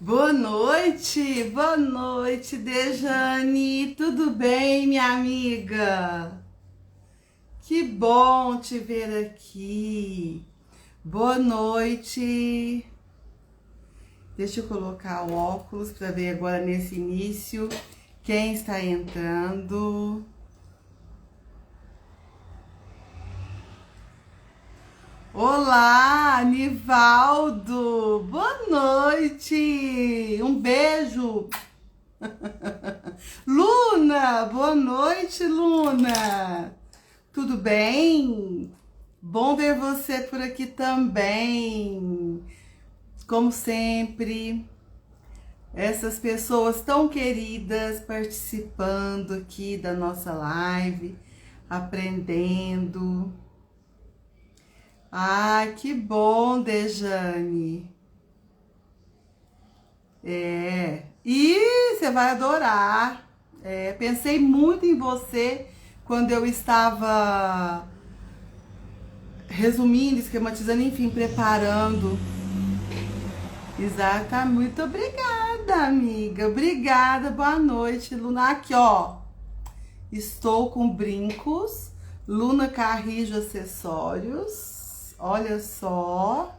Boa noite, Dejane. Tudo bem, minha amiga? Que bom te ver aqui. Boa noite. Deixa eu colocar o óculos para ver agora nesse início quem está entrando. Olá, Nivaldo. Boa noite. Um beijo. Luna, boa noite, Luna. Tudo bem? Bom ver você por aqui também. Como sempre, essas pessoas tão queridas participando aqui da nossa live, aprendendo. Ai, que bom, Dejane. E você vai adorar. Pensei muito em você quando eu estava resumindo, esquematizando, enfim, preparando. Exato, muito obrigada, amiga. Obrigada, boa noite, Luna. Aqui, ó. Estou com brincos, Luna Carrijo Acessórios. Olha só.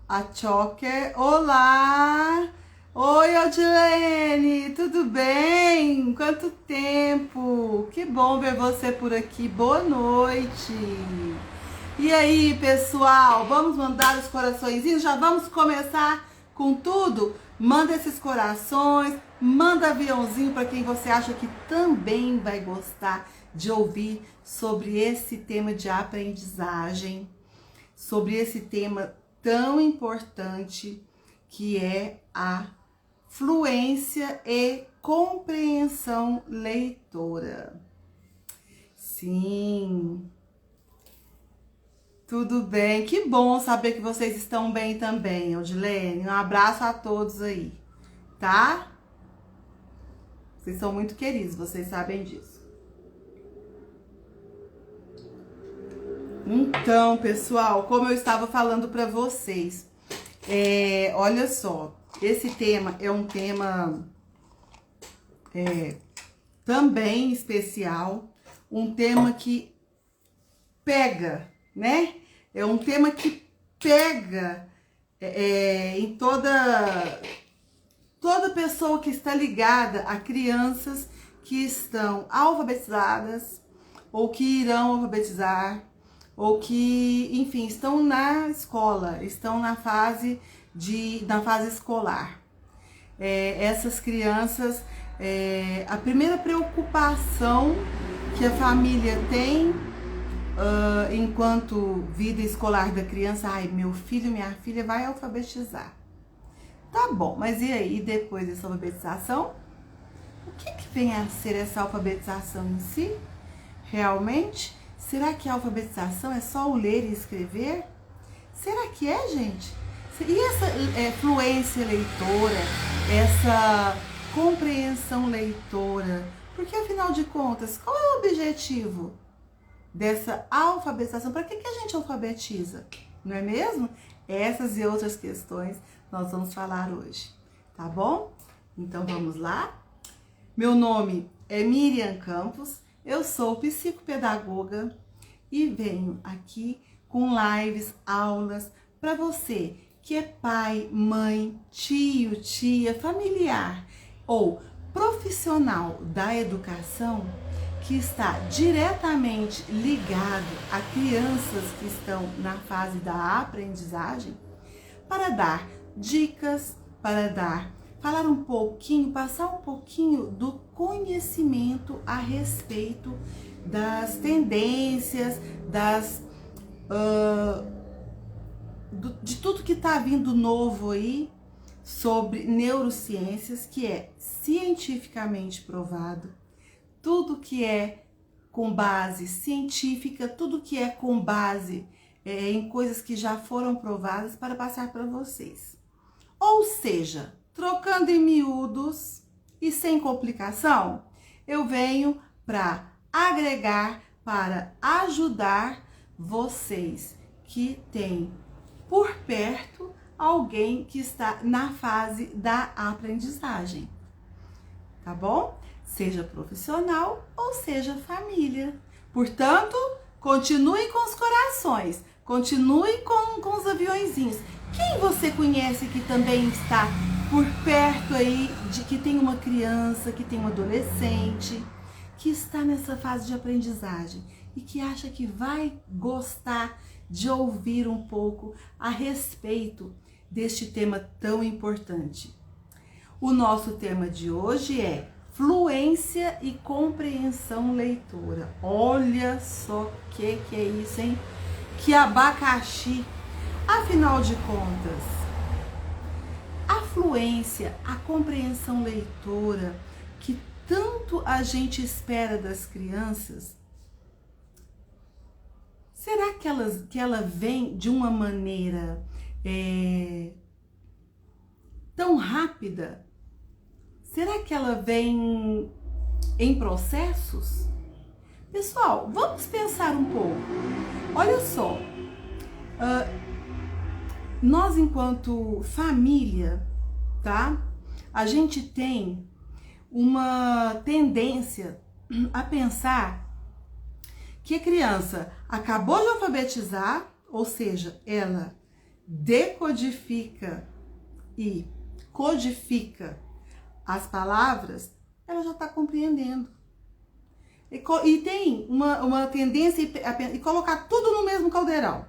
A Choker. Olá! Oi, Odilene, tudo bem? Quanto tempo? Que bom ver você por aqui. Boa noite. E aí, pessoal, vamos mandar os coraçõezinhos? Já vamos começar com tudo? Manda esses corações, manda aviãozinho para quem você acha que também vai gostar de ouvir sobre esse tema de aprendizagem, sobre esse tema tão importante que é a fluência e compreensão leitora. Sim, tudo bem. Que bom saber que vocês estão bem também, Odilene. Um abraço a todos aí, tá? Vocês são muito queridos, vocês sabem disso. Então, pessoal, como eu estava falando para vocês, olha só, esse tema é um tema também especial, um tema que pega, né? É um tema que pega em toda pessoa que está ligada a crianças que estão alfabetizadas ou que irão alfabetizar, ou que, enfim, estão na escola, estão na fase escolar. Essas crianças, a primeira preocupação que a família tem enquanto vida escolar da criança, ai, meu filho, minha filha vai alfabetizar. Tá bom, mas e aí, depois dessa alfabetização? O que vem a ser essa alfabetização em si? Realmente? Será que a alfabetização é só o ler e escrever? Será que é, gente? E essa fluência leitora, essa compreensão leitora? Porque, afinal de contas, qual é o objetivo dessa alfabetização? Para que a gente alfabetiza? Não é mesmo? Essas e outras questões nós vamos falar hoje, tá bom? Então vamos lá? Meu nome é Miriam Campos. Eu sou psicopedagoga e venho aqui com lives, aulas para você que é pai, mãe, tio, tia, familiar ou profissional da educação que está diretamente ligado a crianças que estão na fase da aprendizagem, para dar dicas, falar um pouquinho, passar um pouquinho do conhecimento a respeito das tendências, de tudo que está vindo novo aí sobre neurociências, que é cientificamente provado, tudo que é com base científica, tudo que é com base em coisas que já foram provadas para passar para vocês. Ou seja, trocando em miúdos e sem complicação, eu venho para agregar, para ajudar vocês que têm por perto alguém que está na fase da aprendizagem, tá bom? Seja profissional ou seja família. Portanto, continue com os corações, continue com os aviõezinhos. Quem você conhece que também está por perto aí, de que tem uma criança, que tem um adolescente, que está nessa fase de aprendizagem e que acha que vai gostar de ouvir um pouco a respeito deste tema tão importante? O nosso tema de hoje é fluência e compreensão leitora. Olha só que é isso, hein? Que abacaxi! Afinal de contas, a fluência, a compreensão leitora que tanto a gente espera das crianças, será que ela vem de uma maneira tão rápida? Será que ela vem em processos? Pessoal, vamos pensar um pouco. Olha só, nós enquanto família, tá? A gente tem uma tendência a pensar que a criança acabou de alfabetizar, ou seja, ela decodifica e codifica as palavras, ela já está compreendendo. E tem uma tendência a colocar tudo no mesmo caldeirão.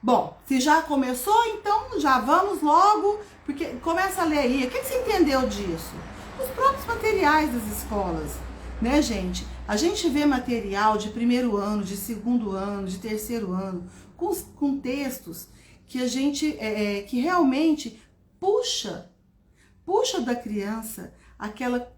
Bom, se já começou, então já vamos logo, porque começa a ler aí. O que você entendeu disso? Os próprios materiais das escolas, né, gente? A gente vê material de primeiro ano, de segundo ano, de terceiro ano, com textos que a gente, que realmente puxa da criança aquela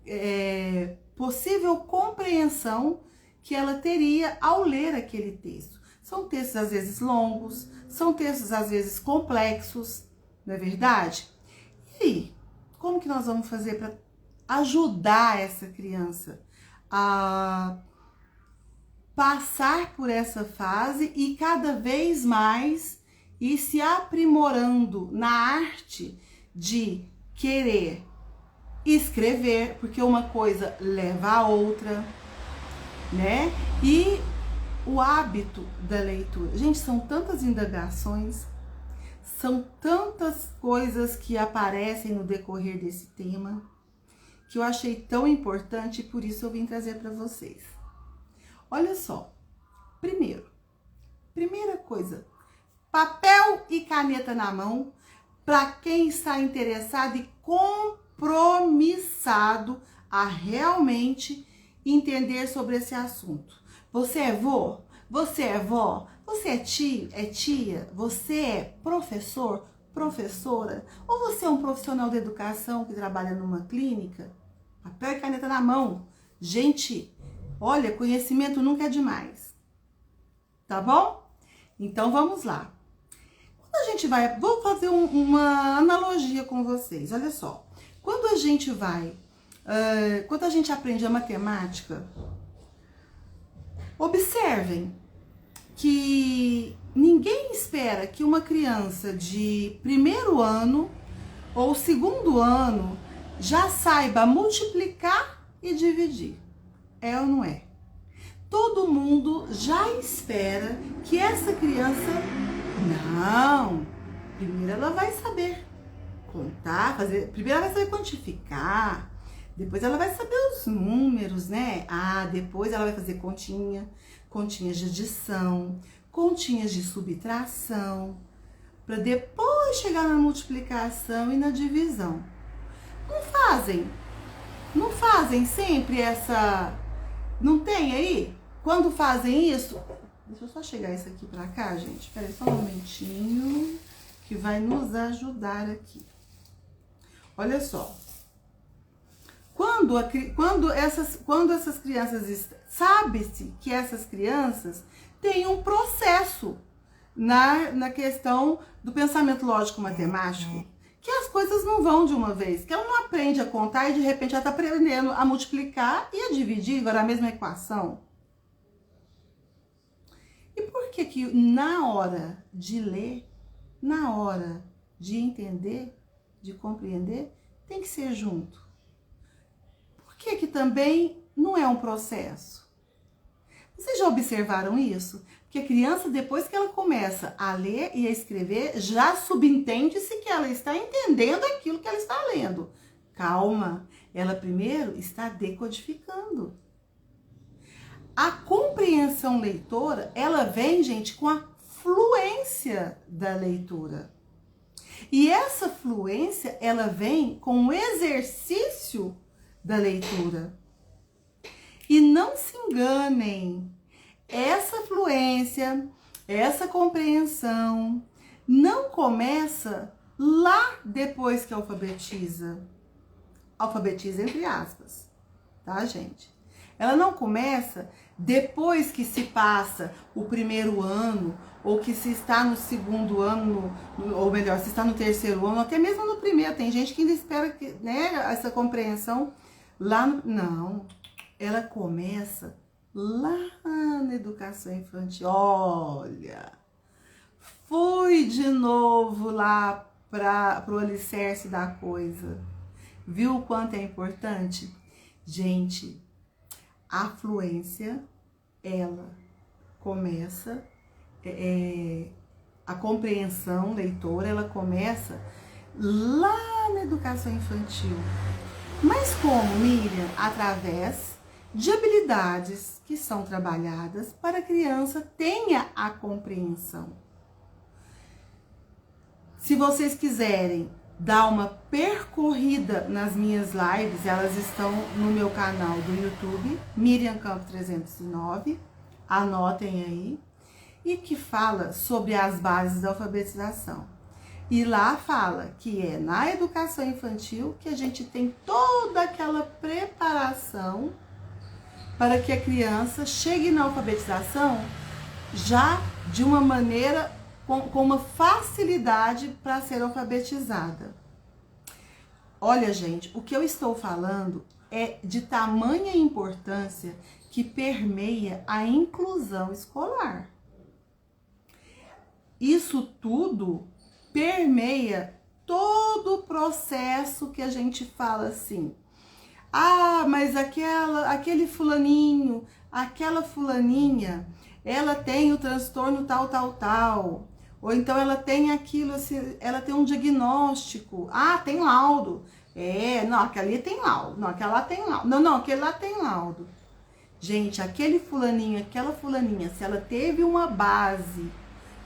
possível compreensão que ela teria ao ler aquele texto. São textos às vezes longos, são textos às vezes complexos, não é verdade? E aí, como que nós vamos fazer para ajudar essa criança a passar por essa fase e cada vez mais ir se aprimorando na arte de querer escrever, porque uma coisa leva a outra, né? E o hábito da leitura. Gente, são tantas indagações, são tantas coisas que aparecem no decorrer desse tema, que eu achei tão importante e por isso eu vim trazer para vocês. Olha só, primeira coisa, papel e caneta na mão, para quem está interessado e compromissado a realmente entender sobre esse assunto. Você é vô? Você é vó? Você é tio? É tia? Você é professor? Professora? Ou você é um profissional da educação que trabalha numa clínica? Papel e caneta na mão. Gente, olha, conhecimento nunca é demais. Tá bom? Então vamos lá. Quando a gente vai... Vou fazer uma analogia com vocês. Olha só. Quando a gente aprende a matemática, observem que ninguém espera que uma criança de primeiro ano ou segundo ano já saiba multiplicar e dividir. É ou não é? Todo mundo já espera que essa criança... Não! Primeiro ela vai saber contar, primeiro ela vai saber quantificar, depois ela vai saber os números, né? Depois ela vai fazer continhas de adição, continhas de subtração, para depois chegar na multiplicação e na divisão. Não fazem sempre essa... Não tem aí? Quando fazem isso... Deixa eu só chegar isso aqui pra cá, gente. Espera aí só um momentinho, que vai nos ajudar aqui. Olha só. Quando essas crianças... Sabe-se que essas crianças têm um processo na questão do pensamento lógico-matemático, que as coisas não vão de uma vez, que ela não aprende a contar e de repente ela está aprendendo a multiplicar e a dividir agora a mesma equação. E por que na hora de ler, na hora de entender, de compreender, tem que ser junto. Por que que também não é um processo? Vocês já observaram isso? Porque a criança, depois que ela começa a ler e a escrever, já subentende-se que ela está entendendo aquilo que ela está lendo. Calma, ela primeiro está decodificando. A compreensão leitora, ela vem, gente, com a fluência da leitura. E essa fluência, ela vem com o exercício da leitura. E não se enganem, essa fluência, essa compreensão não começa lá depois que alfabetiza. Alfabetiza entre aspas, tá, gente? Ela não começa depois que se passa o primeiro ano, ou que se está no segundo ano, ou melhor, se está no terceiro ano, até mesmo no primeiro. Tem gente que ainda espera que, né, essa compreensão lá no... Não, ela começa lá na educação infantil. Olha, fui de novo lá para o alicerce da coisa. Viu o quanto é importante? Gente, a fluência, ela começa, a compreensão leitora, ela começa lá na educação infantil. Mas como, Miriam? Através de habilidades que são trabalhadas para a criança tenha a compreensão. Se vocês quiserem dar uma percorrida nas minhas lives, elas estão no meu canal do YouTube, Miriam Campo 309, anotem aí, e que fala sobre as bases da alfabetização. E lá fala que é na educação infantil que a gente tem toda aquela preparação para que a criança chegue na alfabetização já de uma maneira, com uma facilidade para ser alfabetizada. Olha, gente, o que eu estou falando é de tamanha importância que permeia a inclusão escolar. Isso tudo permeia todo o processo que a gente fala assim. Ah, mas aquele fulaninho, aquela fulaninha, ela tem o transtorno tal. Ou então ela tem aquilo, assim, ela tem um diagnóstico. Ah, tem laudo. Não, aquela ali tem laudo. Não, aquela lá tem laudo. Não, aquele lá tem laudo. Gente, aquele fulaninho, aquela fulaninha, se ela teve uma base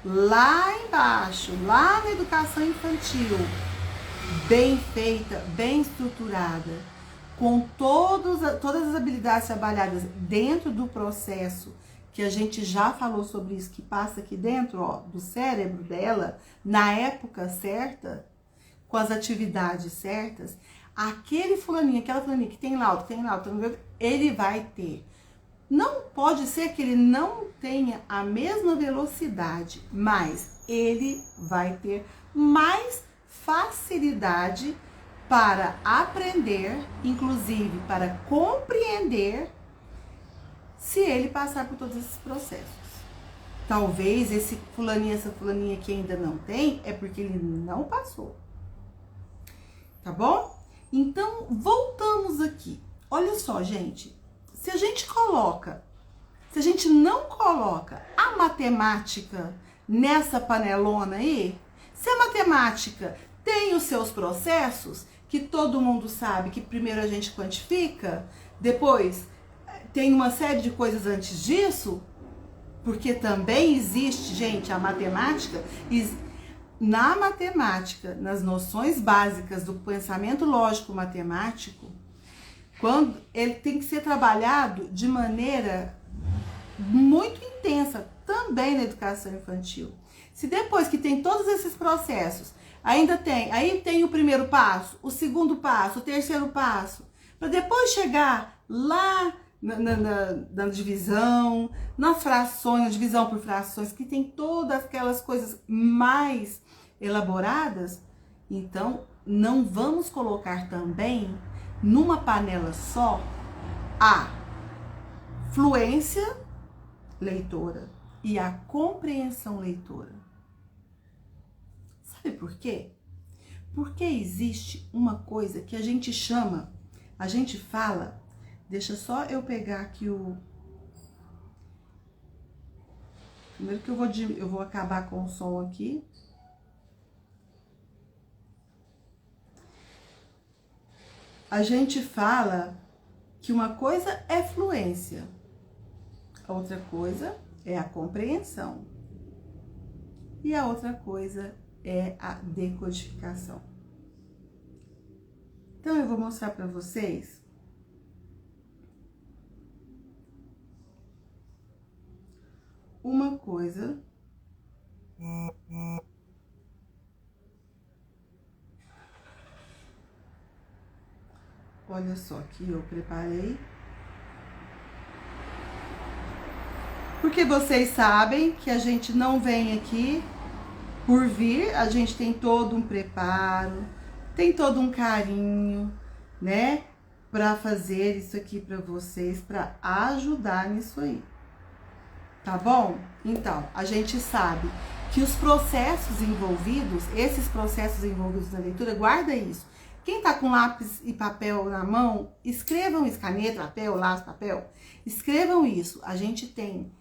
lá embaixo, lá na educação infantil, bem feita, bem estruturada, com todas as habilidades trabalhadas dentro do processo, que a gente já falou sobre isso, que passa aqui dentro, ó, do cérebro dela, na época certa, com as atividades certas, aquele fulaninho, aquela fulaninha que tem laudo, ele vai ter. Não pode ser que ele não tenha a mesma velocidade, mas ele vai ter mais facilidade para aprender, inclusive para compreender, se ele passar por todos esses processos. Talvez esse fulaninho, essa fulaninha que ainda não tem, é porque ele não passou. Tá bom? Então, voltamos aqui. Olha só, gente. Se a gente não coloca a matemática nessa panelona aí, se a matemática tem os seus processos, que todo mundo sabe que primeiro a gente quantifica, depois tem uma série de coisas antes disso, porque também existe, gente, a matemática, na matemática, nas noções básicas do pensamento lógico matemático, quando ele tem que ser trabalhado de maneira muito intensa, também na educação infantil. Se depois que tem todos esses processos, aí tem o primeiro passo, o segundo passo, o terceiro passo, para depois chegar lá na divisão, nas frações, na divisão por frações, que tem todas aquelas coisas mais elaboradas, então não vamos colocar também numa panela só a fluência leitora e a compreensão leitora. Sabe por quê? Porque existe uma coisa que a gente chama, a gente fala, deixa só eu pegar aqui o... Primeiro que eu vou acabar com o som aqui. A gente fala que uma coisa é fluência, a outra coisa é a compreensão e a outra coisa é a decodificação. Então eu vou mostrar para vocês uma coisa olha só que eu preparei. Porque vocês sabem que a gente não vem aqui por vir, a gente tem todo um preparo, tem todo um carinho, né? Pra fazer isso aqui pra vocês, pra ajudar nisso aí. Tá bom? Então, a gente sabe que os processos envolvidos, esses processos envolvidos na leitura, guarda isso. Quem tá com lápis e papel na mão, escrevam isso, caneta, papel, lápis, papel, escrevam isso. A gente tem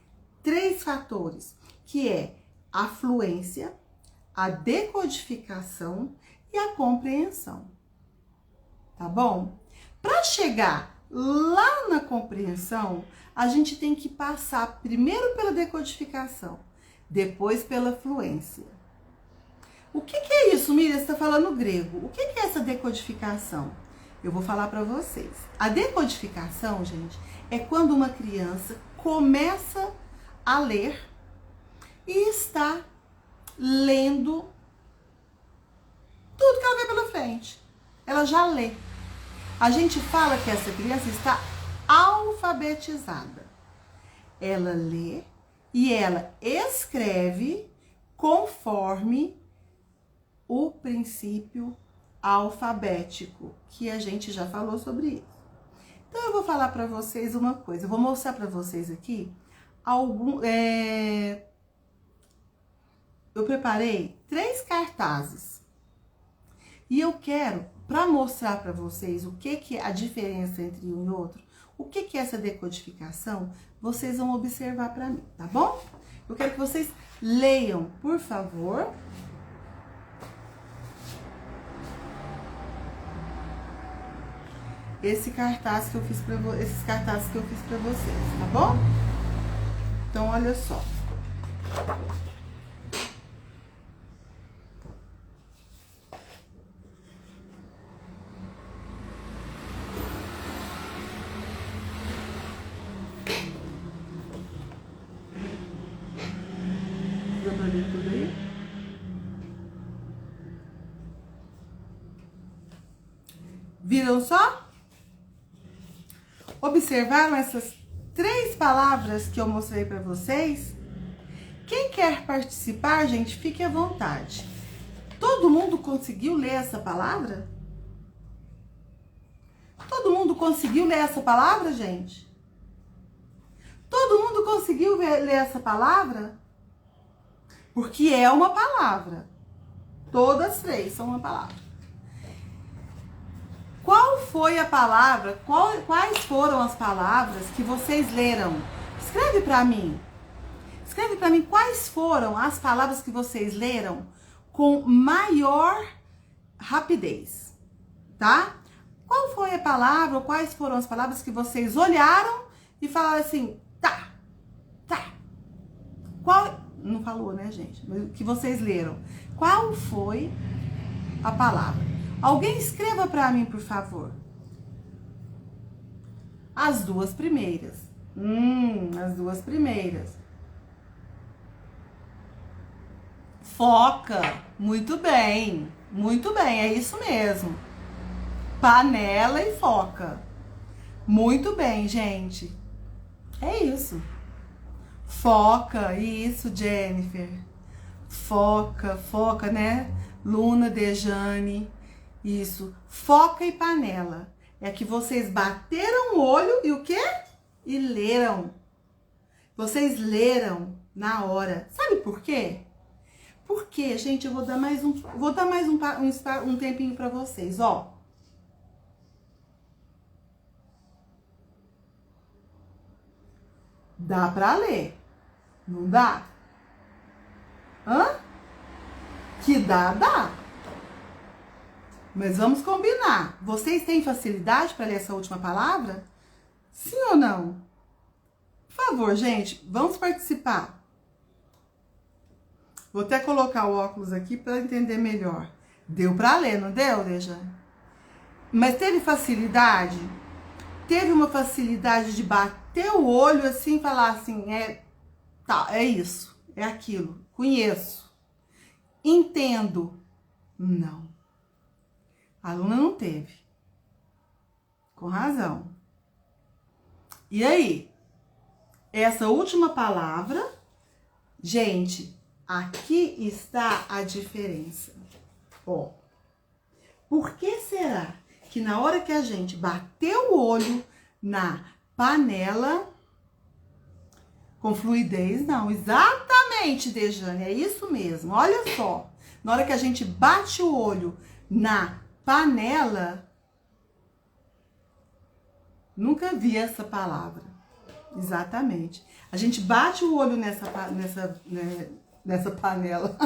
3 fatores, que é a fluência, a decodificação e a compreensão. Tá bom? Para chegar lá na compreensão, a gente tem que passar primeiro pela decodificação, depois pela fluência. O que é isso, Miriam? Você está falando grego. O que é essa decodificação? Eu vou falar para vocês. A decodificação, gente, é quando uma criança começa a ler e está lendo tudo que ela vê pela frente. Ela já lê. A gente fala que essa criança está alfabetizada. Ela lê e ela escreve conforme o princípio alfabético, que a gente já falou sobre isso. Então eu vou falar para vocês uma coisa, eu vou mostrar para vocês aqui eu preparei 3 cartazes e eu quero, para mostrar para vocês o que é a diferença entre um e outro, o que é essa decodificação, vocês vão observar para mim, tá bom? Eu quero que vocês leiam, por favor. Esses cartazes que eu fiz para vocês, tá bom? Então, olha só. Deu pra ver tudo aí? Viram só? Observaram essas 3 palavras que eu mostrei para vocês? Quem quer participar, gente, fique à vontade. Todo mundo conseguiu ler essa palavra? Todo mundo conseguiu ler essa palavra, gente? Todo mundo conseguiu ler essa palavra? Porque é uma palavra. Todas 3 são uma palavra. Qual foi a palavra, quais foram as palavras que vocês leram? Escreve para mim. Escreve para mim quais foram as palavras que vocês leram com maior rapidez, tá? Qual foi a palavra, ou quais foram as palavras que vocês olharam e falaram assim, tá. Qual, não falou, né, gente? Que vocês leram. Qual foi a palavra? Alguém escreva para mim, por favor. As 2 primeiras. As 2 primeiras. Foca. Muito bem, é isso mesmo. Panela e foca. Muito bem, gente. É isso. Foca, isso, Jennifer. Foca, né? Luna, Dejane. Isso. Foca e panela. É que vocês bateram o olho e o quê? E leram. Vocês leram na hora. Sabe por quê? Por quê, gente? Eu vou dar mais um tempinho para vocês, ó. Dá para ler? Não dá? Hã? Que dá. Mas vamos combinar. Vocês têm facilidade para ler essa última palavra? Sim ou não? Por favor, gente, vamos participar. Vou até colocar o óculos aqui para entender melhor. Deu para ler, não deu, Dejane? Mas teve facilidade? Teve uma facilidade de bater o olho assim e falar assim, tá, é isso, é aquilo, conheço, entendo. Não. A aluna não teve. Com razão. E aí? Essa última palavra, gente, aqui está a diferença. Ó, por que será que na hora que a gente bateu o olho na panela, com fluidez, não, exatamente, Dejane, é isso mesmo, olha só. Na hora que a gente bate o olho na panela, nunca vi essa palavra, exatamente. A gente bate o olho nessa panela.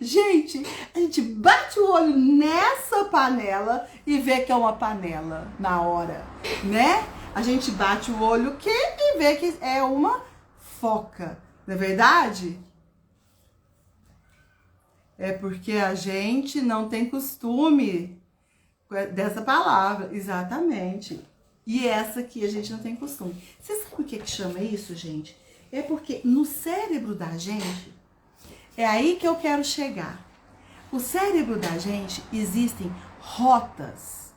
Gente, a gente bate o olho nessa panela e vê que é uma panela na hora, né? A gente bate o olho aqui e vê que é uma foca, não é verdade? É porque a gente não tem costume dessa palavra, exatamente. E essa aqui a gente não tem costume. Você sabe por que chama isso, gente? É porque no cérebro da gente, é aí que eu quero chegar. O cérebro da gente existem rotas.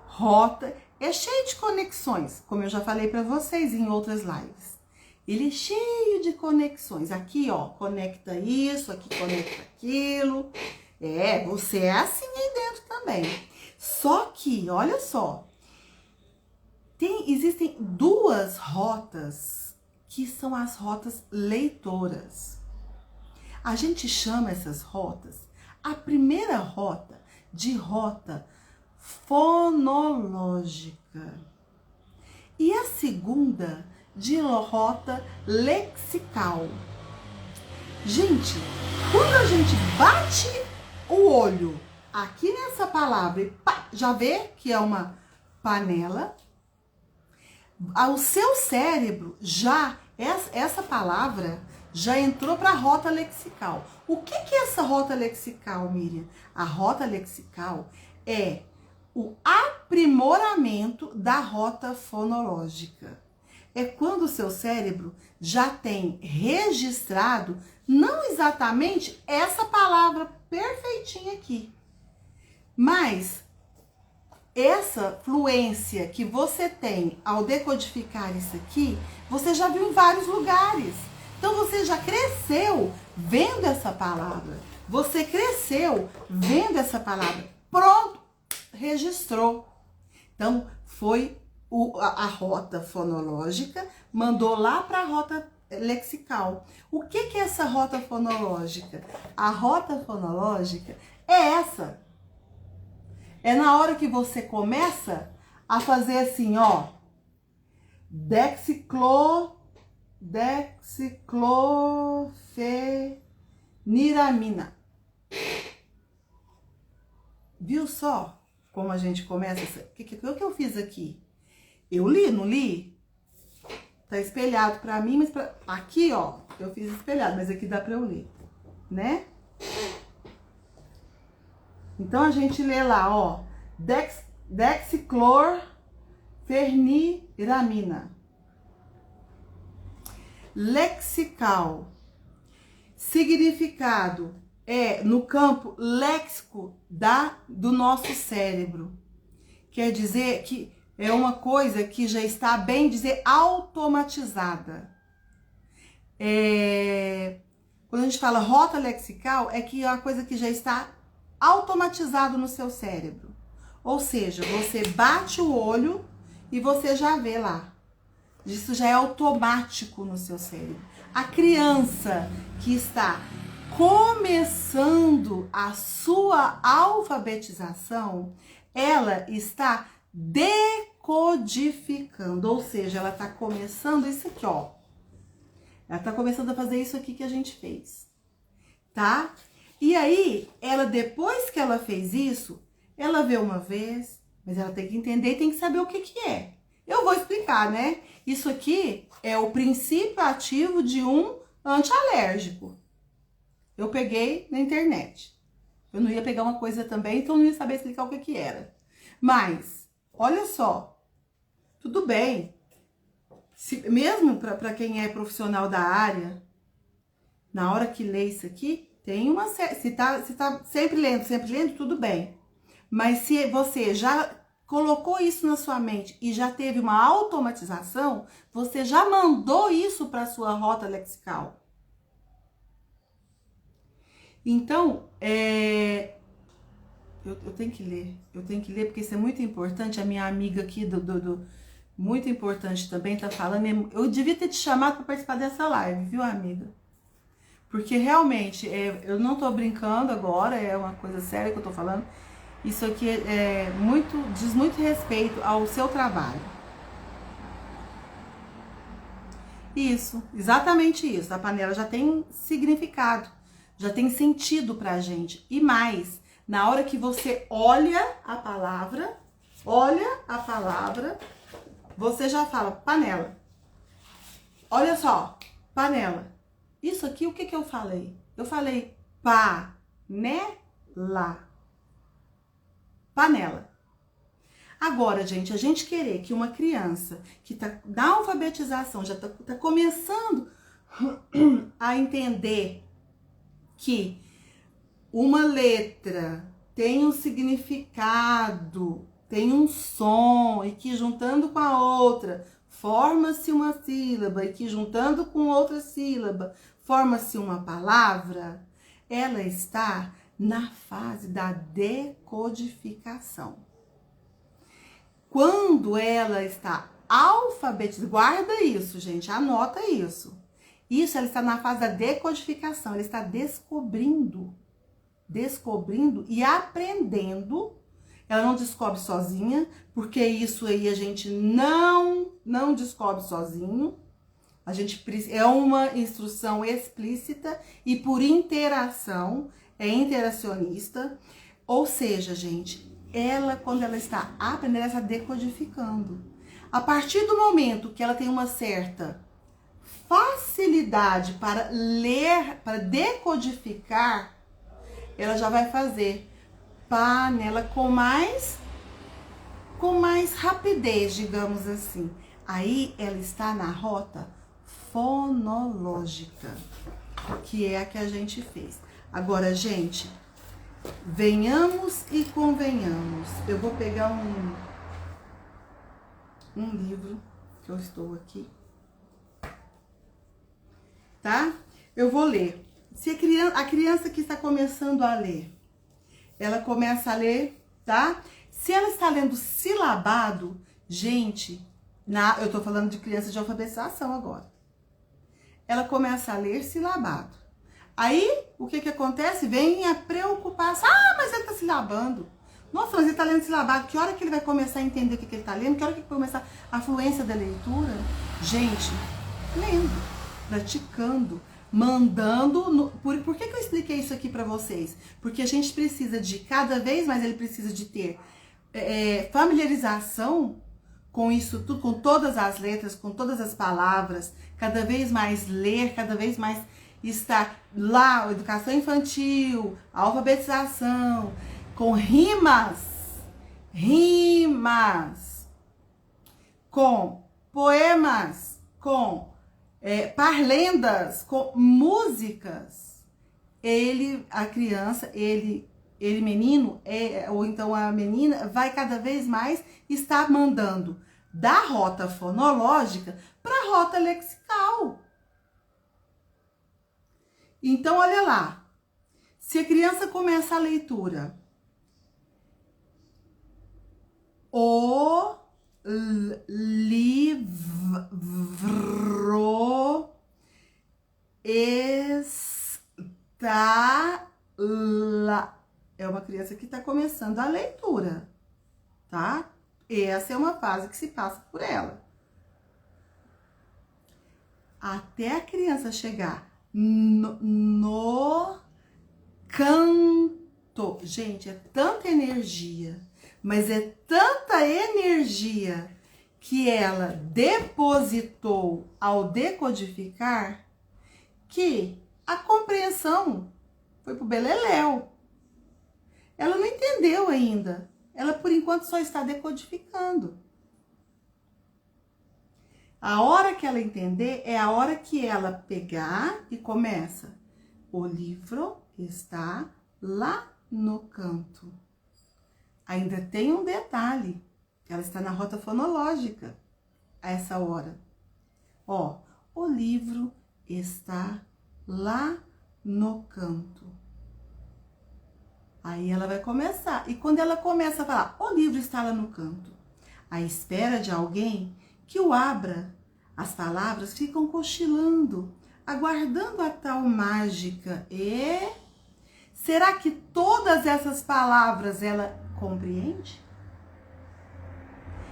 Rota é cheio de conexões, como eu já falei para vocês em outras lives. Ele é cheio de conexões. Aqui, ó, conecta isso, aqui conecta aquilo. Você é assim aí dentro também. Só que, olha só, existem duas rotas que são as rotas leitoras. A gente chama essas rotas, a primeira rota, de rota fonológica. E a segunda, de rota lexical. Gente, quando a gente bate o olho aqui nessa palavra e pá, já vê que é uma panela, o seu cérebro já, essa palavra já entrou para a rota lexical. O que é essa rota lexical, Miriam? A rota lexical é o aprimoramento da rota fonológica. É quando o seu cérebro já tem registrado, não exatamente essa palavra perfeitinha aqui, mas essa fluência que você tem ao decodificar isso aqui, você já viu em vários lugares. Então você já cresceu vendo essa palavra. Você cresceu vendo essa palavra. Pronto, registrou. Então foi a rota fonológica, mandou lá para a rota lexical. O que é essa rota fonológica? A rota fonológica é essa. É na hora que você começa a fazer assim, ó, dexiclofeniramina. Viu só como a gente começa? O que eu fiz aqui? Eu li, não li? Tá espelhado pra mim, mas aqui, ó, eu fiz espelhado, mas aqui dá pra eu ler, né? Então, a gente lê lá, ó, dexiclorfeniramina. Lexical. Significado é no campo léxico do nosso cérebro. Quer dizer que é uma coisa que já está, bem dizer, automatizada. Quando a gente fala rota lexical, é que é uma coisa que já está automatizado no seu cérebro. Ou seja, você bate o olho e você já vê lá. Isso já é automático no seu cérebro. A criança que está começando a sua alfabetização, ela está decodificando, ou seja, ela está começando isso aqui, ó. Ela está começando a fazer isso aqui que a gente fez, tá? E aí, ela, depois que ela fez isso, ela vê uma vez, mas ela tem que entender e tem que saber o que que é. Eu vou explicar, né? Isso aqui é o princípio ativo de um antialérgico. Eu peguei na internet. Eu não ia pegar uma coisa também, então não ia saber explicar o que que era. Mas, olha só, tudo bem. Mesmo para quem é profissional da área, na hora que lê isso aqui, tem uma... Se tá sempre lendo, tudo bem. Mas se você já colocou isso na sua mente e já teve uma automatização, você já mandou isso para sua rota lexical. Então, eu tenho que ler, porque isso é muito importante. A minha amiga aqui, muito importante também, tá falando. Eu devia ter te chamado para participar dessa live, viu, amiga? Porque realmente, eu não tô brincando agora, é uma coisa séria que eu tô falando. Isso aqui diz muito respeito ao seu trabalho. Isso, exatamente isso. A panela já tem significado, já tem sentido pra gente. E mais, na hora que você olha a palavra, você já fala panela. Olha só, panela. Isso aqui, o que que eu falei? Eu falei panela. Panela. Agora, gente, a gente querer que uma criança que tá na alfabetização, já tá começando a entender que uma letra tem um significado, tem um som, e que juntando com a outra forma-se uma sílaba, e que juntando com outra sílaba forma-se uma palavra, ela está na fase da decodificação. Quando ela está alfabetizada, guarda isso, gente, anota isso. Isso, ela está na fase da decodificação, ela está descobrindo e aprendendo. Ela não descobre sozinha, porque isso aí a gente não descobre sozinho. A gente é uma instrução explícita e por interação, é interacionista. Ou seja, gente, ela, quando ela está aprendendo, ela está decodificando. A partir do momento que ela tem uma certa facilidade para ler, para decodificar, ela já vai fazer panela com mais rapidez, digamos assim. Aí ela está na rota fonológica, que é a que a gente fez. Agora, gente, venhamos e convenhamos. Eu vou pegar um livro que eu estou aqui, tá? Eu vou ler. Se a criança que está começando a ler, ela começa a ler, tá? Se ela está lendo silabado, gente, eu tô falando de criança de alfabetização agora. Ela começa a ler silabado. Aí, o que que acontece? Vem a preocupação. Ah, mas ele tá silabando. Nossa, mas ele tá lendo silabado. Que hora que ele vai começar a entender o que que ele tá lendo? Que hora que vai começar a fluência da leitura? Gente, lendo, praticando, mandando. Por que que eu expliquei isso aqui pra vocês? Porque a gente precisa de, cada vez mais ele precisa de ter familiarização com isso tudo, com todas as letras, com todas as palavras, cada vez mais ler, cada vez mais estar lá, a educação infantil, a alfabetização, com rimas, com poemas, com parlendas, com músicas. A criança, menino, ou então a menina, vai cada vez mais estar mandando da rota fonológica para a rota lexical. Então, olha lá. Se a criança começa a leitura, está começando a leitura, tá? Essa é uma fase que se passa por ela. Até a criança chegar no canto. Gente, é tanta energia, mas é tanta energia que ela depositou ao decodificar que a compreensão foi pro beleléu. Ela não entendeu ainda. Ela, por enquanto, só está decodificando. A hora que ela entender é a hora que ela pegar e começa. O livro está lá no canto. Ainda tem um detalhe. Ela está na rota fonológica a essa hora. Ó, o livro está lá no canto. Aí ela vai começar. E quando ela começa a falar, o livro está lá no canto, à espera de alguém que o abra, as palavras ficam cochilando, aguardando a tal mágica. E será que todas essas palavras ela compreende?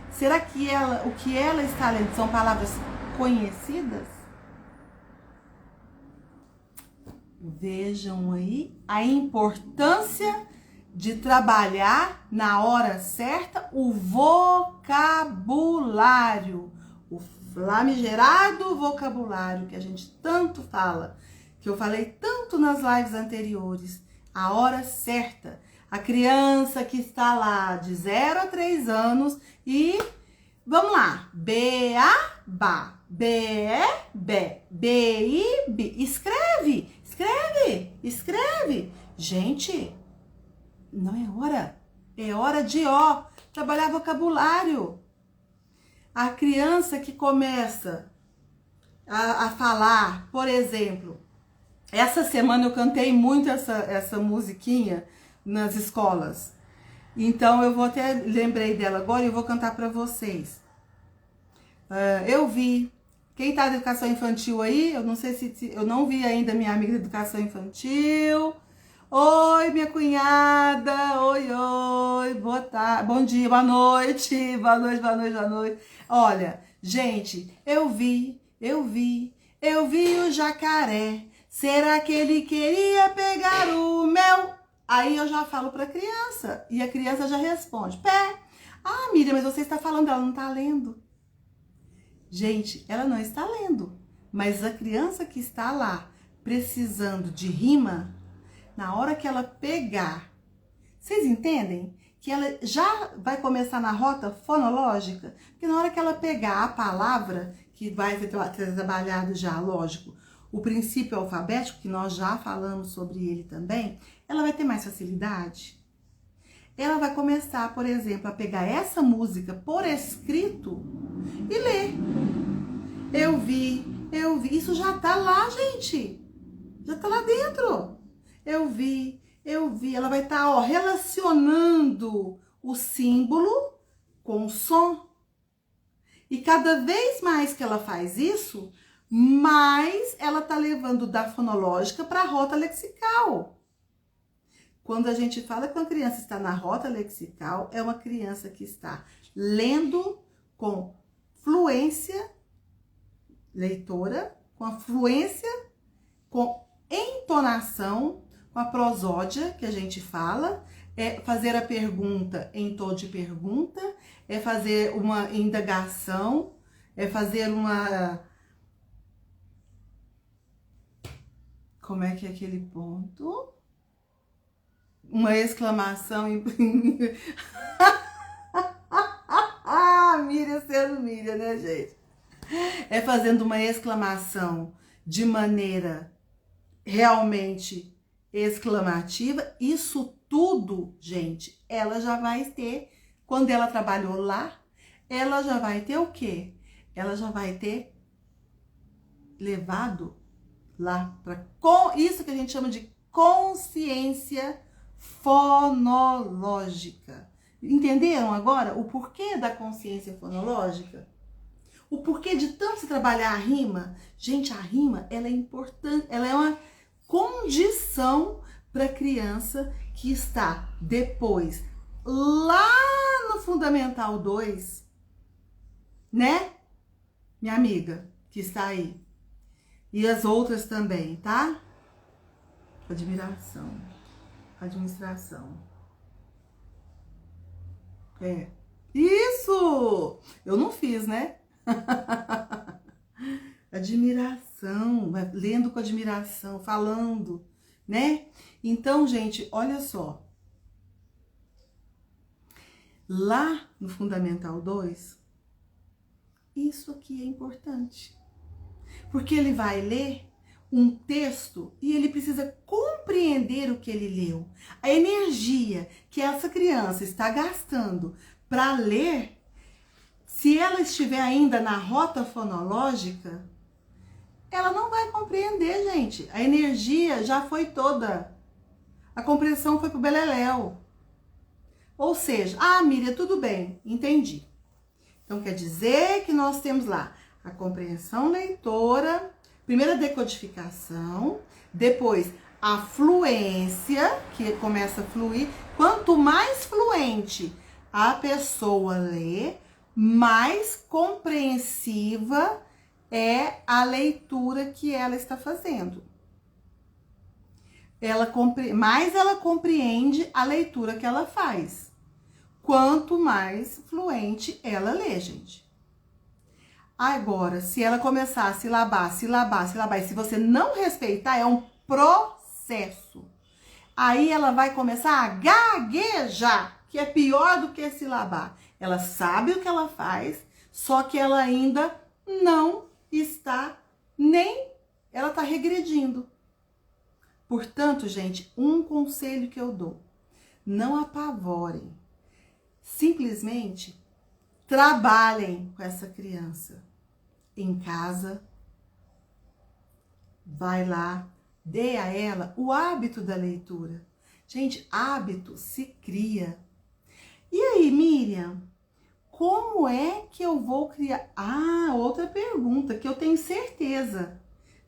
Será que o que ela está lendo são palavras conhecidas? Vejam aí a importância de trabalhar na hora certa o vocabulário, o famigerado vocabulário que a gente tanto fala, que eu falei tanto nas lives anteriores. A hora certa. A criança que está lá de 0 a 3 anos e vamos lá. B-A-Ba, B-E-Be, B-I-B. Escreve, escreve, escreve. Gente, não é hora. É hora de, trabalhar vocabulário. A criança que começa a falar, por exemplo, essa semana eu cantei muito essa musiquinha nas escolas. Então eu vou até, lembrei dela agora e eu vou cantar para vocês. Eu vi. Quem tá de educação infantil aí, eu não sei se eu não vi ainda minha amiga de educação infantil. Oi, minha cunhada. Oi, oi. Boa tarde, bom dia, boa noite. Boa noite, boa noite, boa noite. Olha, gente, eu vi o jacaré. Será que ele queria pegar o mel? Aí eu já falo pra criança. E a criança já responde. Pé. Ah, Miriam, mas você está falando, ela não está lendo. Gente, ela não está lendo. Mas a criança que está lá precisando de rima, na hora que ela pegar, vocês entendem? Que ela já vai começar na rota fonológica? Porque na hora que ela pegar a palavra, que vai ser trabalhado já, lógico, o princípio alfabético, que nós já falamos sobre ele também, ela vai ter mais facilidade. Ela vai começar, por exemplo, a pegar essa música por escrito e ler. Eu vi. Isso já tá lá, gente. Já tá lá dentro. Eu vi. Ela vai estar, relacionando o símbolo com o som. E cada vez mais que ela faz isso, mais ela tá levando da fonológica para a rota lexical. Quando a gente fala que uma criança está na rota lexical, é uma criança que está lendo com fluência leitora, com a fluência, com entonação, com a prosódia que a gente fala, é fazer a pergunta em tom de pergunta, é fazer uma indagação, é fazer uma... Como é que é aquele ponto? Uma exclamação. Miriam sendo Miriam, né, gente? É fazendo uma exclamação de maneira realmente exclamativa. Isso tudo, gente, ela já vai ter, quando ela trabalhou lá, ela já vai ter o quê? Ela já vai ter levado lá para isso que a gente chama de consciência fonológica. Entenderam agora o porquê da consciência fonológica? O porquê de tanto se trabalhar a rima? Gente, a rima, ela é importante, ela é uma condição para a criança que está depois, lá no Fundamental 2, né? Minha amiga, que está aí. E as outras também, tá? Admiração. Administração. Isso! Eu não fiz, né? Admiração, lendo com admiração, falando, né? Então, gente, olha só. Lá no Fundamental 2, isso aqui é importante. Porque ele vai ler um texto e ele precisa compreender o que ele leu. A energia que essa criança está gastando para ler, se ela estiver ainda na rota fonológica, ela não vai compreender, gente. A energia já foi toda. A compreensão foi pro beleléu. Ou seja, Miriam, tudo bem, entendi. Então quer dizer que nós temos lá a compreensão leitora, primeiro a decodificação, depois a fluência, que começa a fluir. Quanto mais fluente a pessoa lê, mais compreensiva é a leitura que ela está fazendo. Mais ela compreende a leitura que ela faz. Quanto mais fluente ela lê, gente. Agora, se ela começar a silabar, e se você não respeitar, é um processo. Aí ela vai começar a gaguejar, que é pior do que silabar. Ela sabe o que ela faz, só que ela ainda não está ela está regredindo. Portanto, gente, um conselho que eu dou: não apavorem. Simplesmente trabalhem com essa criança em casa. Vai lá, dê a ela o hábito da leitura. Gente, hábito se cria. E aí, Miriam, como é que eu vou criar? Outra pergunta que eu tenho certeza.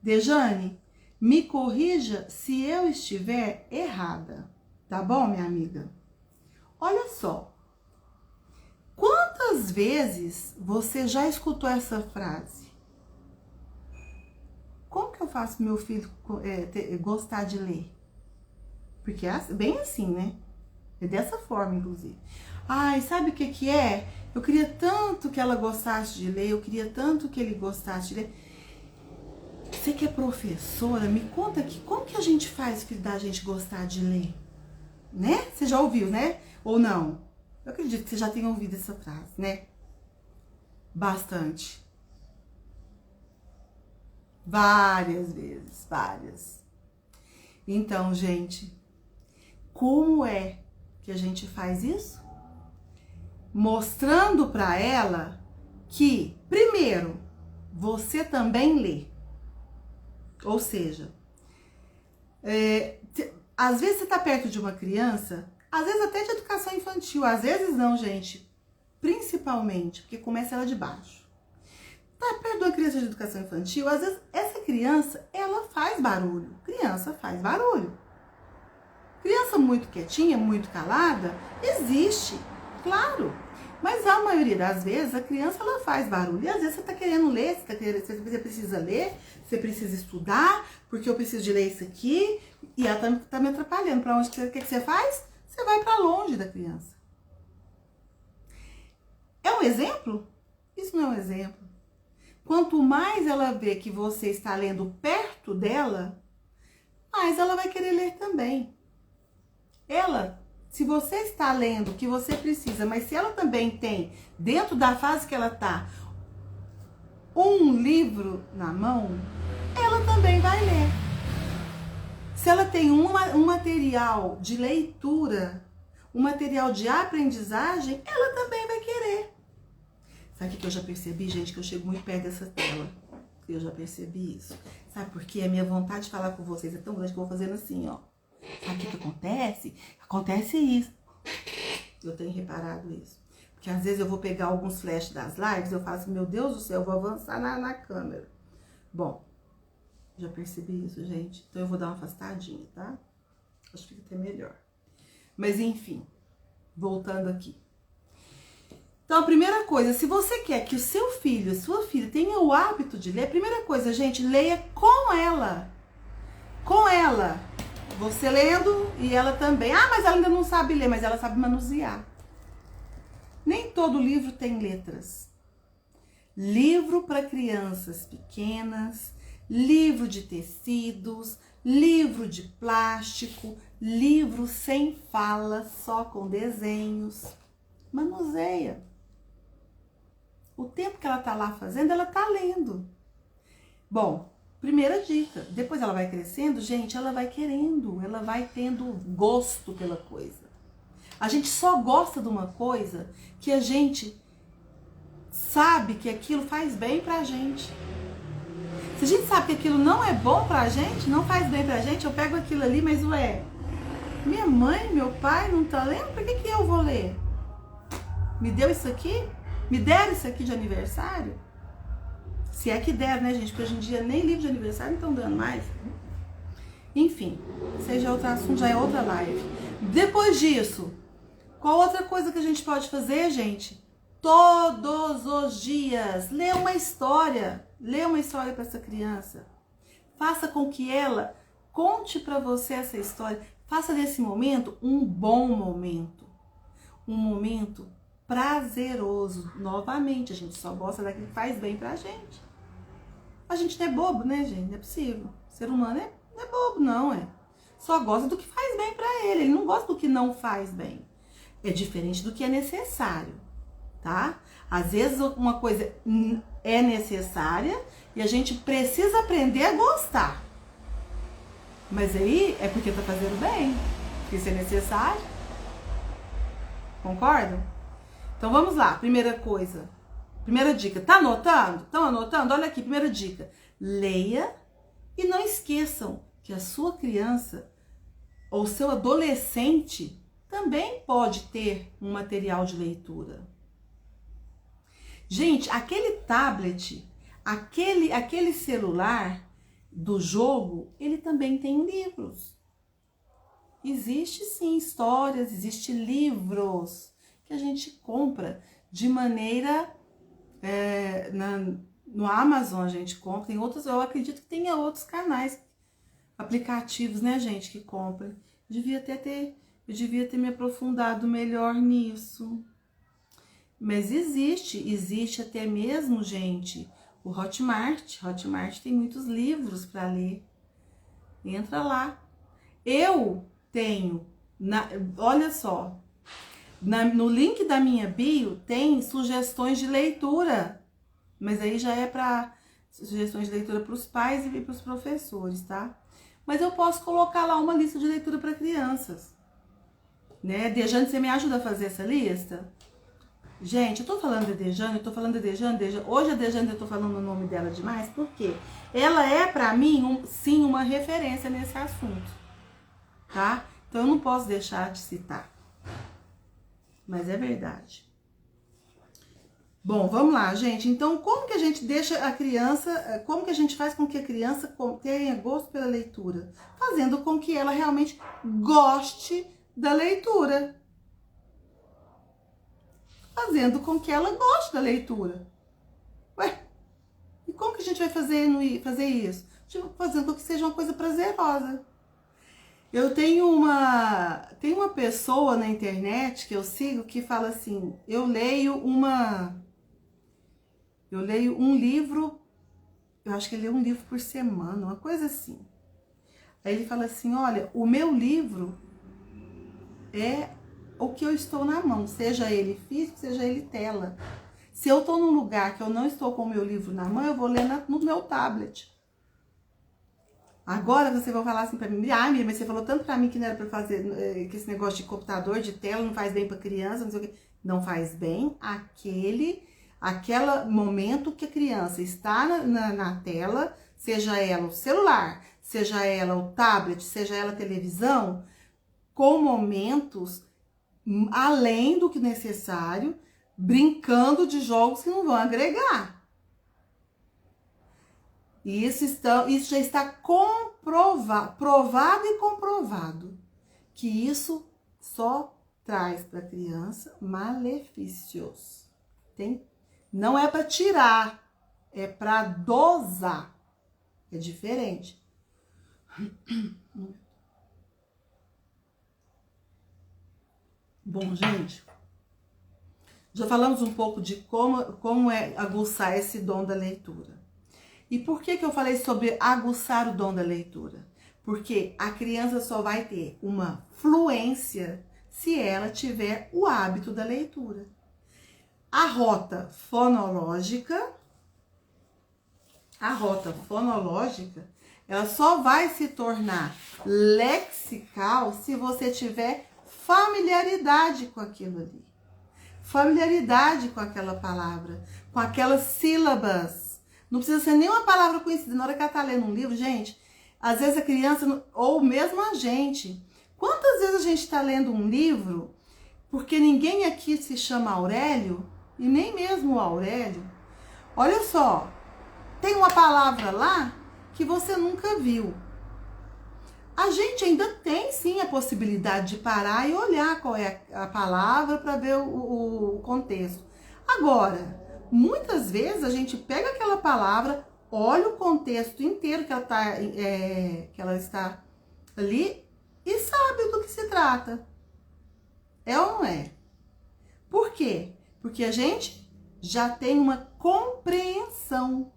Dejane, me corrija se eu estiver errada. Tá bom, minha amiga? Olha só. Quantas vezes você já escutou essa frase? Como que eu faço meu filho gostar de ler? Porque é bem assim, né? É dessa forma, inclusive. Sabe o que que é? Eu queria tanto que ela gostasse de ler, eu queria tanto que ele gostasse de ler. Você que é professora, me conta aqui, como que a gente faz o filho da gente gostar de ler? Né? Você já ouviu, né? Ou não? Eu acredito que você já tenha ouvido essa frase, né? Bastante. Várias vezes, várias. Então, gente, como é que a gente faz isso? Mostrando para ela que, primeiro, você também lê. Ou seja, às vezes você está perto de uma criança, às vezes até de educação infantil, às vezes não, gente, principalmente, porque começa ela de baixo. Tá perto de uma criança de educação infantil, às vezes essa criança, ela faz barulho. Criança faz barulho. Criança muito quietinha, muito calada, existe, claro. Mas a maioria das vezes a criança ela faz barulho. E às vezes você tá querendo ler, você precisa ler, você precisa estudar, porque eu preciso de ler isso aqui, e ela tá me atrapalhando. Para onde o que você faz? Você vai para longe da criança. É um exemplo? Isso não é um exemplo. Quanto mais ela vê que você está lendo perto dela, mais ela vai querer ler também. Se você está lendo o que você precisa, mas se ela também tem, dentro da fase que ela está, um livro na mão, ela também vai ler. Se ela tem um material de leitura, um material de aprendizagem, ela também vai querer. Sabe o que eu já percebi, gente? Que eu chego muito perto dessa tela. Eu já percebi isso. Sabe por quê? A minha vontade de falar com vocês é tão grande que eu vou fazendo assim, ó. Sabe o que acontece? Acontece isso. Eu tenho reparado isso. Porque às vezes eu vou pegar alguns flashes das lives, eu falo assim, meu Deus do céu, eu vou avançar na câmera. Bom, já percebi isso, gente. Então eu vou dar uma afastadinha, tá? Acho que fica até melhor. Mas enfim, voltando aqui. Então, a primeira coisa, se você quer que o seu filho, a sua filha tenha o hábito de ler, a primeira coisa, gente, leia com ela. Com ela. Você lendo e ela também. Ah, mas ela ainda não sabe ler, mas ela sabe manusear. Nem todo livro tem letras. Livro para crianças pequenas, livro de tecidos, livro de plástico, livro sem fala, só com desenhos. Manuseia. O tempo que ela tá lá fazendo, ela tá lendo. Bom, primeira dica. Depois ela vai crescendo, gente, ela vai querendo, ela vai tendo gosto pela coisa. A gente só gosta de uma coisa que a gente sabe que aquilo faz bem pra gente. Se a gente sabe que aquilo não é bom pra gente, não faz bem pra gente, eu pego aquilo ali, mas ué, minha mãe, meu pai não tá lendo, por que eu vou ler? Me deu isso aqui? Me deram isso aqui de aniversário? Se é que der, né, gente? Porque hoje em dia nem livro de aniversário não estão dando mais. Enfim, seja outro assunto, já é outra live. Depois disso, qual outra coisa que a gente pode fazer, gente? Todos os dias, lê uma história. Lê uma história para essa criança. Faça com que ela conte para você essa história. Faça desse momento um bom momento. Um momento prazeroso. Novamente, a gente só gosta daquilo que faz bem pra gente. A gente não é bobo, né, gente? Não é possível. O ser humano não é bobo, não, é. Só gosta do que faz bem pra ele. Ele não gosta do que não faz bem. É diferente do que é necessário, tá? Às vezes uma coisa é necessária e a gente precisa aprender a gostar. Mas aí é porque tá fazendo bem. Porque isso é necessário. Concordam? Então vamos lá, primeira coisa, primeira dica, tá anotando? Estão anotando? Olha aqui, primeira dica, leia e não esqueçam que a sua criança ou seu adolescente também pode ter um material de leitura. Gente, aquele tablet, aquele celular do jogo, ele também tem livros. Existe sim histórias, existe livros que a gente compra de maneira no Amazon a gente compra, tem outros, eu acredito que tenha outros canais, aplicativos, né, gente, que compram. Eu devia ter me aprofundado melhor nisso. Mas existe até mesmo, gente, o Hotmart. Hotmart tem muitos livros para ler. Entra lá. Eu tenho, olha só, no link da minha bio tem sugestões de leitura, mas aí já é para sugestões de leitura para os pais e para os professores, tá? Mas eu posso colocar lá uma lista de leitura para crianças, né? Dejane, você me ajuda a fazer essa lista? Gente, eu tô falando de Dejane, hoje a Dejane eu tô falando o nome dela demais, porque ela é para mim, sim, uma referência nesse assunto, tá? Então eu não posso deixar de citar. Mas é verdade. Bom, vamos lá, gente. Então, como que a gente deixa a criança, como que a gente faz com que a criança tenha gosto pela leitura? Fazendo com que ela realmente goste da leitura. Fazendo com que ela goste da leitura. Ué, e como que a gente vai fazer isso? Fazendo com que seja uma coisa prazerosa. Eu tenho uma pessoa na internet que eu sigo que fala assim, eu leio um livro, eu acho que ele lê um livro por semana, uma coisa assim. Aí ele fala assim, olha, o meu livro é o que eu estou na mão, seja ele físico, seja ele tela. Se eu estou num lugar que eu não estou com o meu livro na mão, eu vou ler no meu tablet. Agora você vai falar assim pra mim, Miriam, mas você falou tanto pra mim que não era pra fazer, que esse negócio de computador, de tela, não faz bem pra criança, não sei o quê. Não faz bem aquele momento que a criança está na tela, seja ela o celular, seja ela o tablet, seja ela a televisão, com momentos além do que necessário, brincando de jogos que não vão agregar. E isso já está provado e comprovado, que isso só traz para a criança malefícios. Não é para tirar, é para dosar. É diferente. Bom, gente, já falamos um pouco de como é aguçar esse dom da leitura. E por que eu falei sobre aguçar o dom da leitura? Porque a criança só vai ter uma fluência se ela tiver o hábito da leitura. A rota fonológica, ela só vai se tornar lexical se você tiver familiaridade com aquilo ali. Familiaridade com aquela palavra, com aquelas sílabas. Não precisa ser nenhuma palavra conhecida. Na hora que ela está lendo um livro, gente, às vezes a criança, ou mesmo a gente, quantas vezes a gente está lendo um livro, porque ninguém aqui se chama Aurélio, e nem mesmo o Aurélio. Olha só, tem uma palavra lá que você nunca viu. A gente ainda tem sim a possibilidade de parar e olhar qual é a palavra para ver o contexto. Agora, muitas vezes a gente pega aquela palavra, olha o contexto inteiro que ela está ali e sabe do que se trata. É ou não é? Por quê? Porque a gente já tem uma compreensão.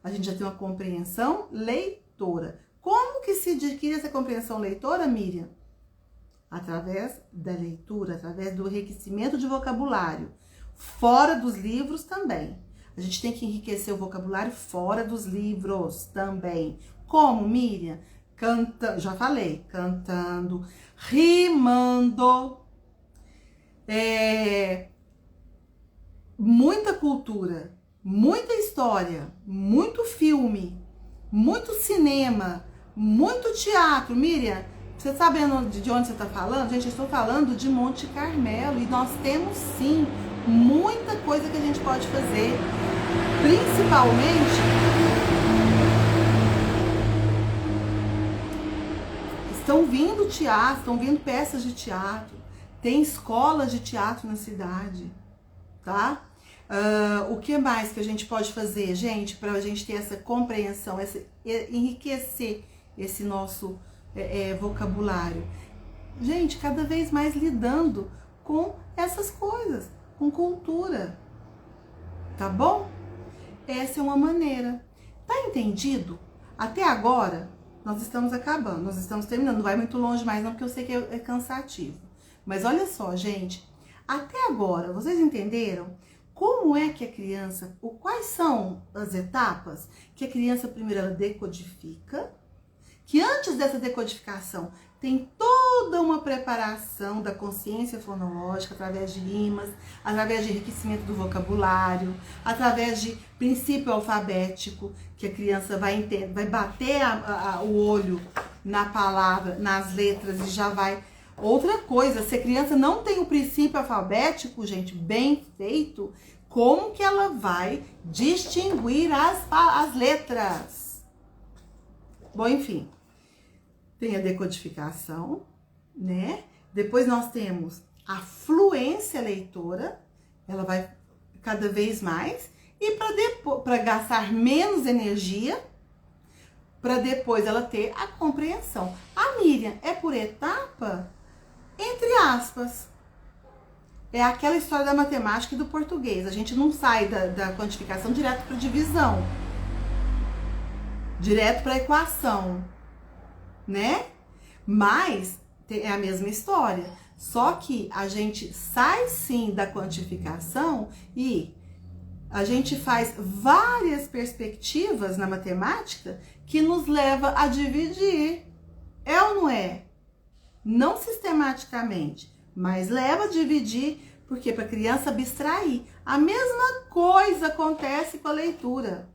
A gente já tem uma compreensão leitora. Como que se adquire essa compreensão leitora, Miriam? Através da leitura, através do enriquecimento de vocabulário. Fora dos livros também. A gente tem que enriquecer o vocabulário fora dos livros também. Como, Miriam? Já falei, cantando, rimando. Muita cultura, muita história, muito filme, muito cinema, muito teatro. Miriam, você sabe de onde você está falando? Gente, eu estou falando de Monte Carmelo e nós temos sim muita coisa que a gente pode fazer, principalmente estão vindo teatro, estão vindo peças de teatro, tem escolas de teatro na cidade, tá? O que mais que a gente pode fazer, gente, para a gente ter essa compreensão, enriquecer esse nosso vocabulário? Gente, cada vez mais lidando com essas coisas, com cultura, tá bom? Essa é uma maneira. Tá entendido? Até agora, nós estamos acabando, nós estamos terminando, não vai muito longe mais não, porque eu sei que é cansativo. Mas olha só, gente, até agora, vocês entenderam? Como é que a criança, quais são as etapas que a criança primeiro ela decodifica, que antes dessa decodificação tem toda uma preparação da consciência fonológica através de rimas, através de enriquecimento do vocabulário, através de princípio alfabético, que a criança vai bater o olho na palavra, nas letras e já vai... Outra coisa, se a criança não tem o princípio alfabético, gente, bem feito, como que ela vai distinguir as letras? Bom, enfim, tem a decodificação, né? Depois nós temos a fluência leitora, ela vai cada vez mais, e para gastar menos energia, para depois ela ter a compreensão. A Miriam, é por etapa? Entre aspas. É aquela história da matemática e do português. A gente não sai da quantificação direto para divisão. Direto para equação. Né? Mas é a mesma história. Só que a gente sai sim da quantificação e a gente faz várias perspectivas na matemática que nos leva a dividir. É ou não é? Não sistematicamente, mas leva a dividir, porque para a criança abstrair. A mesma coisa acontece com a leitura.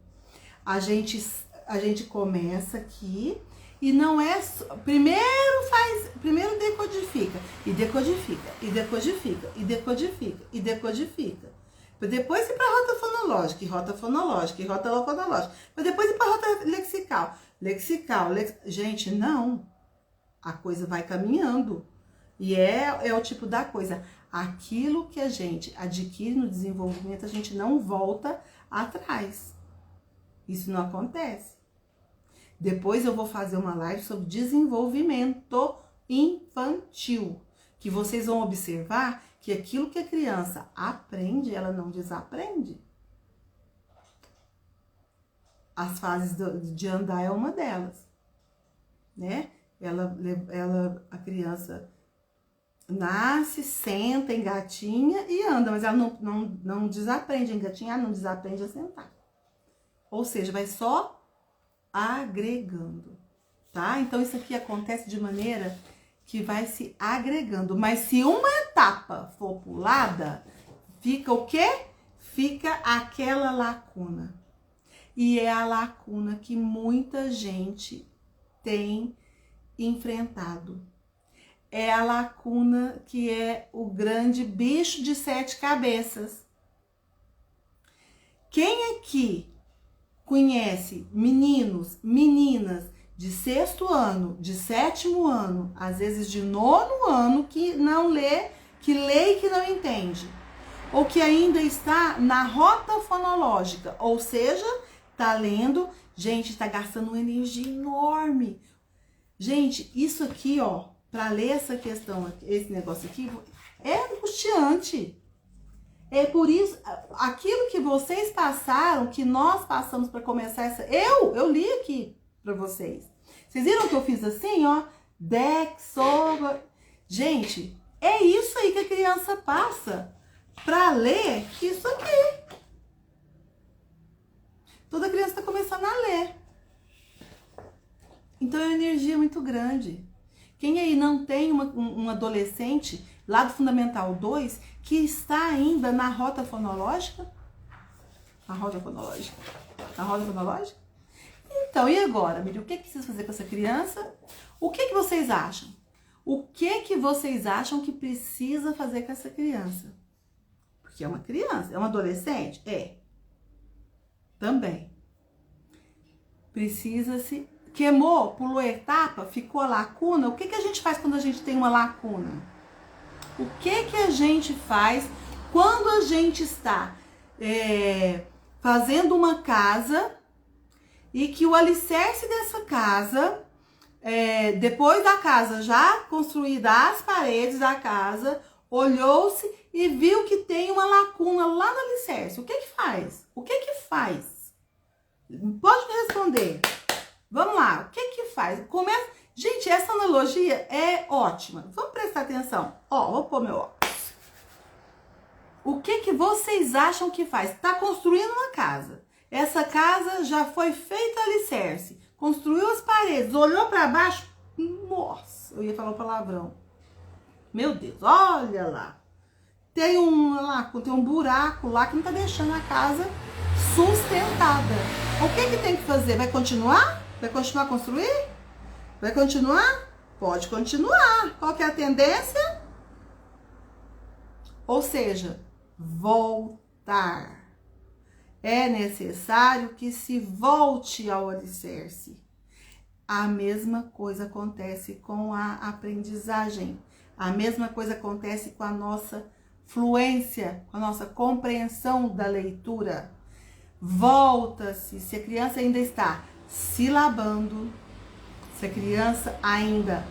A gente começa aqui e não é... Primeiro decodifica, e decodifica, e decodifica, e decodifica, e decodifica. Para depois ir para a rota fonológica, e rota fonológica, e rota fonológica. Para depois ir para a rota lexical. Gente, não. A coisa vai caminhando. E é o tipo da coisa. Aquilo que a gente adquire no desenvolvimento, a gente não volta atrás. Isso não acontece. Depois eu vou fazer uma live sobre desenvolvimento infantil, que vocês vão observar que aquilo que a criança aprende, ela não desaprende. As fases de andar é uma delas, né? A criança nasce, senta, engatinha e anda, mas ela não desaprende a engatinhar, não desaprende a sentar. Ou seja, vai só agregando, tá? Então isso aqui acontece de maneira que vai se agregando. Mas se uma etapa for pulada, fica o quê? Fica aquela lacuna. E é a lacuna que muita gente tem enfrentado. É a lacuna que é o grande bicho de 7 cabeças. Quem aqui conhece meninos, meninas de 6º ano, de 7º ano, às vezes de 9º ano, que não lê, que lê e que não entende? Ou que ainda está na rota fonológica, ou seja, tá lendo, gente, tá gastando uma energia enorme. Gente, isso aqui, ó, para ler essa questão, esse negócio aqui, é angustiante. É por isso, aquilo que vocês passaram, que nós passamos para começar essa... Eu li aqui para vocês. Vocês viram que eu fiz assim, ó? Gente, é isso aí que a criança passa para ler isso aqui. Toda criança está começando a ler. Então é uma energia muito grande. Quem aí não tem um adolescente lá do Fundamental 2 que está ainda na rota fonológica? Na rota fonológica? Na rota fonológica? Então, e agora, Miriam? O que precisa fazer com essa criança? O que vocês acham? O que vocês acham que precisa fazer com essa criança? Porque é uma criança, é um adolescente? É. Também. Precisa-se... Queimou, pulou etapa, ficou a lacuna. O que a gente faz quando a gente tem uma lacuna? O que a gente faz quando a gente está fazendo uma casa e que o alicerce dessa casa, depois da casa já construída, as paredes da casa, olhou-se e viu que tem uma lacuna lá no alicerce. O que faz? O que faz? Pode me responder. Vamos lá, o que faz? Começa... Gente, essa analogia é ótima. Vamos prestar atenção. Ó, vou pôr meu óculos. O que vocês acham que faz? Tá construindo uma casa. Essa casa já foi feita alicerce. Construiu as paredes, olhou para baixo. Nossa, eu ia falar um palavrão. Meu Deus, olha lá. Tem um buraco lá que não tá deixando a casa sustentada. O que tem que fazer? Vai continuar? Vai continuar a construir? Vai continuar? Pode continuar. Qual que é a tendência? Ou seja, voltar. É necessário que se volte ao alicerce. A mesma coisa acontece com a aprendizagem. A mesma coisa acontece com a nossa fluência, com a nossa compreensão da leitura. Volta-se. Se a criança ainda está silabando, se a criança ainda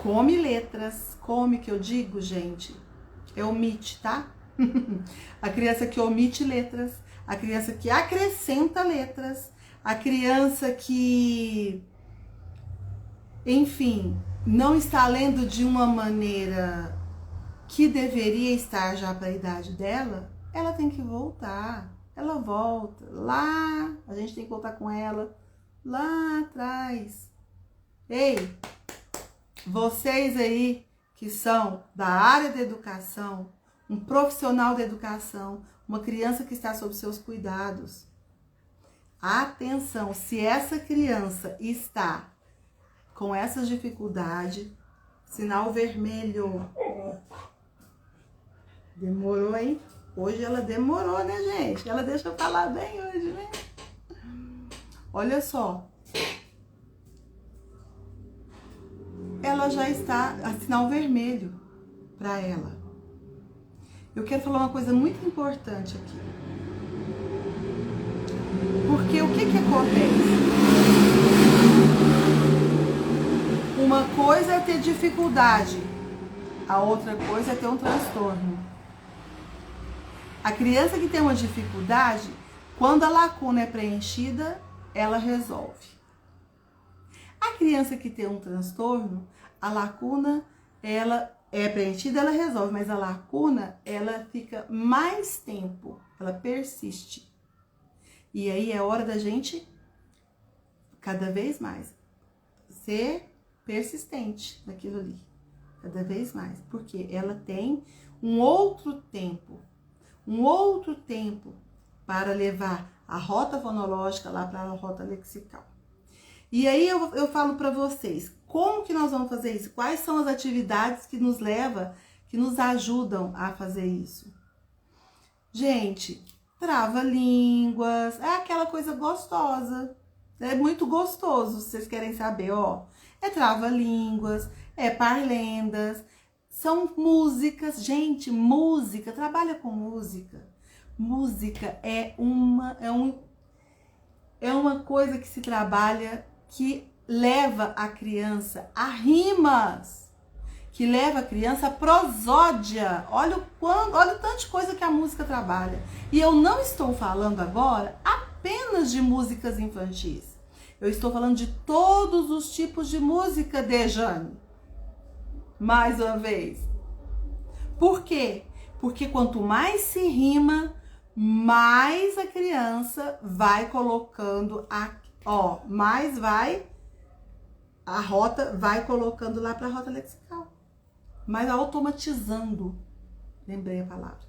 come letras, come que eu digo, gente, omite, tá? A criança que omite letras, a criança que acrescenta letras, a criança que, enfim, não está lendo de uma maneira que deveria estar já para a idade dela, ela tem que voltar. Ela volta lá, a gente tem que voltar com ela lá atrás. Ei, vocês aí que são da área da educação, um profissional da educação, uma criança que está sob seus cuidados, atenção, se essa criança está com essas dificuldades, sinal vermelho. Demorou, hein? Hoje ela demorou, né, gente? Ela deixa eu falar bem hoje, né? Olha só. Ela já está a sinal vermelho. para ela. Eu quero falar uma coisa muito importante aqui. Porque o que acontece? Uma coisa é ter dificuldade, a outra coisa é ter um transtorno. A criança que tem uma dificuldade, quando a lacuna é preenchida, ela resolve. A criança que tem um transtorno, a lacuna, ela é preenchida, ela resolve, mas a lacuna, ela fica mais tempo, ela persiste. E aí é hora da gente, cada vez mais, ser persistente naquilo ali. Cada vez mais. Porque ela tem um outro tempo para levar a rota fonológica lá para a rota lexical. E aí eu falo para vocês, como que nós vamos fazer isso? Quais são as atividades que nos levam, que nos ajudam a fazer isso? Gente, trava-línguas, é aquela coisa gostosa. É muito gostoso, se vocês querem saber, ó. É trava-línguas, é parlendas, são músicas. Gente, música, trabalha com música. Música é uma coisa que se trabalha, que leva a criança a rimas, que leva a criança a prosódia. Olha o tanto de coisa que a música trabalha. E eu não estou falando agora apenas de músicas infantis. Eu estou falando de todos os tipos de música, Dejane. Mais uma vez. Por quê? Porque quanto mais se rima, mais a criança vai colocando a rota vai colocando lá para a rota lexical. Mais automatizando. Lembrei a palavra.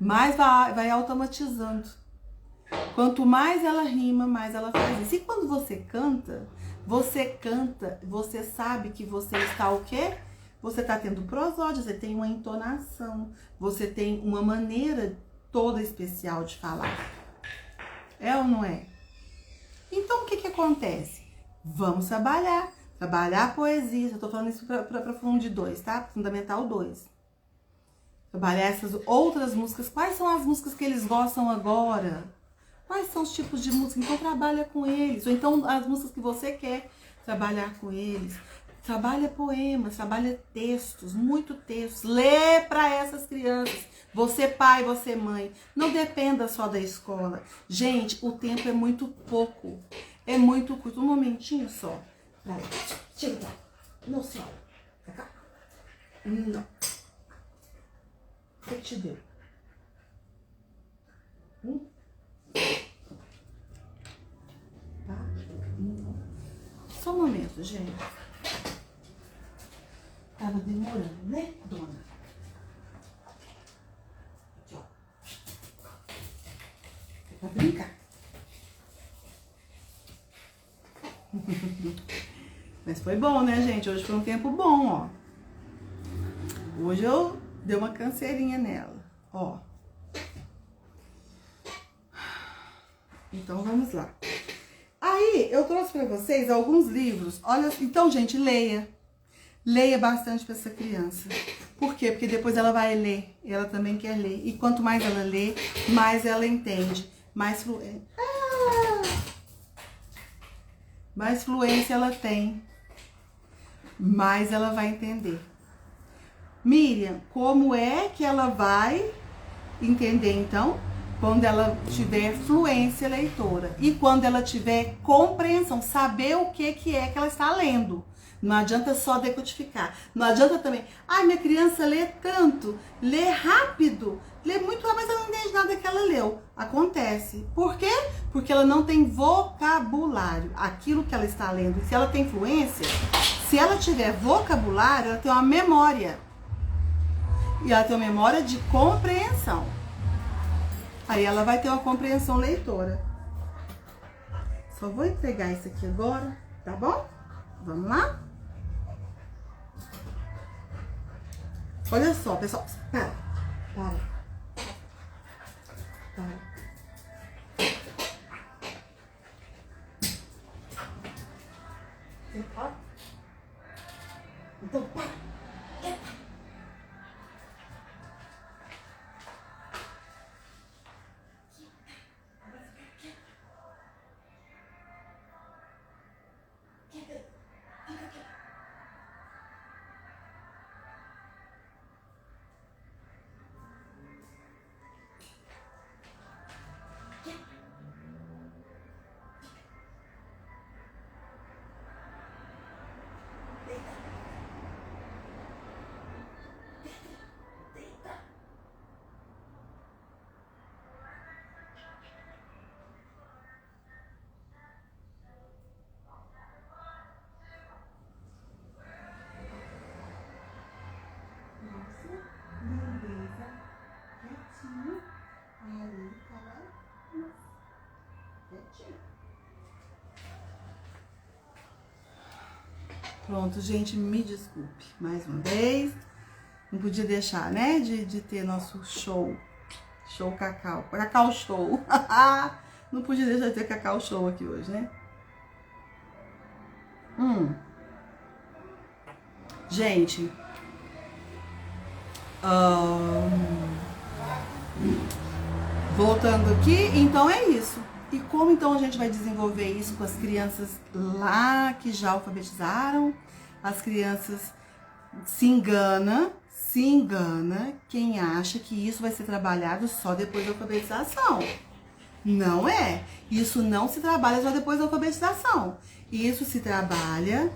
Mais vai automatizando. Quanto mais ela rima, mais ela faz isso. E quando você canta, você sabe que você está o quê? Você está tendo prosódia, você tem uma entonação, você tem uma maneira toda especial de falar. É ou não é? Então, o que acontece? Vamos trabalhar a poesia. Eu tô falando isso para Fundo 2, tá? Fundamental 2. Trabalhar essas outras músicas. Quais são as músicas que eles gostam agora? Quais são os tipos de música? Então, trabalha com eles. Ou então, as músicas que você quer trabalhar com eles. Trabalha poemas, trabalha textos, muito textos. Lê para essas crianças. Você pai, você mãe. Não dependa só da escola. Gente, o tempo é muito pouco. É muito curto. Um momentinho só. Vai, chega pra cá. Não, senhora. Pra cá. Não. O que te deu? Tá? Não. Só um momento, gente. Tava demorando, né, dona? Aqui, ó. É pra brincar. Mas foi bom, né, gente? Hoje foi um tempo bom, ó. Hoje eu dei uma canseirinha nela, ó. Então, vamos lá. Aí, eu trouxe pra vocês alguns livros. Olha, então, gente, leia. Leia bastante para essa criança. Por quê? Porque depois ela vai ler. Ela também quer ler. E quanto mais ela lê, mais ela entende. Mais fluência ela tem. Mais ela vai entender. Miriam, como é que ela vai entender, então? Quando ela tiver fluência leitora. E quando ela tiver compreensão. Saber o que é que ela está lendo. Não adianta só decodificar. Não adianta também, minha criança lê tanto, lê rápido, lê muito rápido, mas ela não entende nada que ela leu. Acontece. Por quê? Porque ela não tem vocabulário. Aquilo que ela está lendo. Se ela tem fluência, se ela tiver vocabulário, ela tem uma memória. E ela tem uma memória de compreensão. Aí ela vai ter uma compreensão leitora. Só vou entregar isso aqui agora, tá bom? Vamos lá? Olha só, pessoal. Para. Então, para. Pronto, gente, me desculpe mais uma vez. Não podia deixar, né, de ter nosso show cacau show. Não podia deixar de ter cacau show aqui hoje, né? Gente, voltando aqui, então é isso. E como então a gente vai desenvolver isso com as crianças lá que já alfabetizaram? As crianças se engana quem acha que isso vai ser trabalhado só depois da alfabetização. Não é. Isso não se trabalha só depois da alfabetização. Isso se trabalha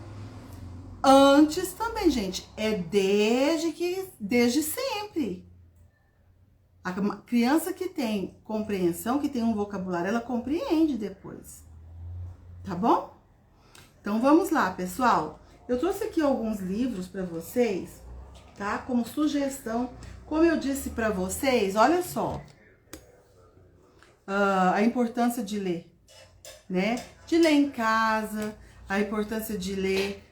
antes também, gente. É desde sempre. A criança que tem compreensão, que tem um vocabulário, ela compreende depois. Tá bom? Então vamos lá, pessoal. Eu trouxe aqui alguns livros para vocês, tá? Como sugestão. Como eu disse para vocês, olha só. A importância de ler, né? De ler em casa, a importância de ler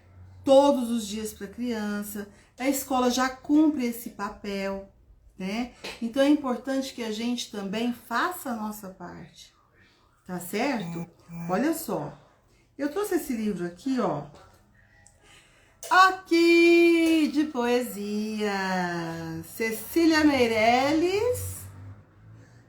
todos os dias para a criança. A escola já cumpre esse papel, né? Então é importante que a gente também faça a nossa parte, tá certo? Olha só, eu trouxe esse livro aqui, ó, aqui de poesia, Cecília Meirelles,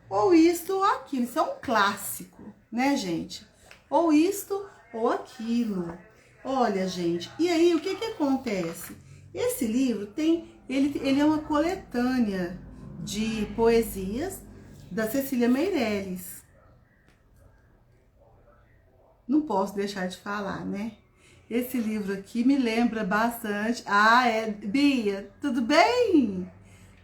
ou isto ou aquilo. Isso é um clássico, né, gente? Ou isto ou aquilo. Olha, gente, e aí o que que acontece? Esse livro ele é uma coletânea de poesias da Cecília Meirelles. Não posso deixar de falar, né? Esse livro aqui me lembra bastante. Bia, tudo bem?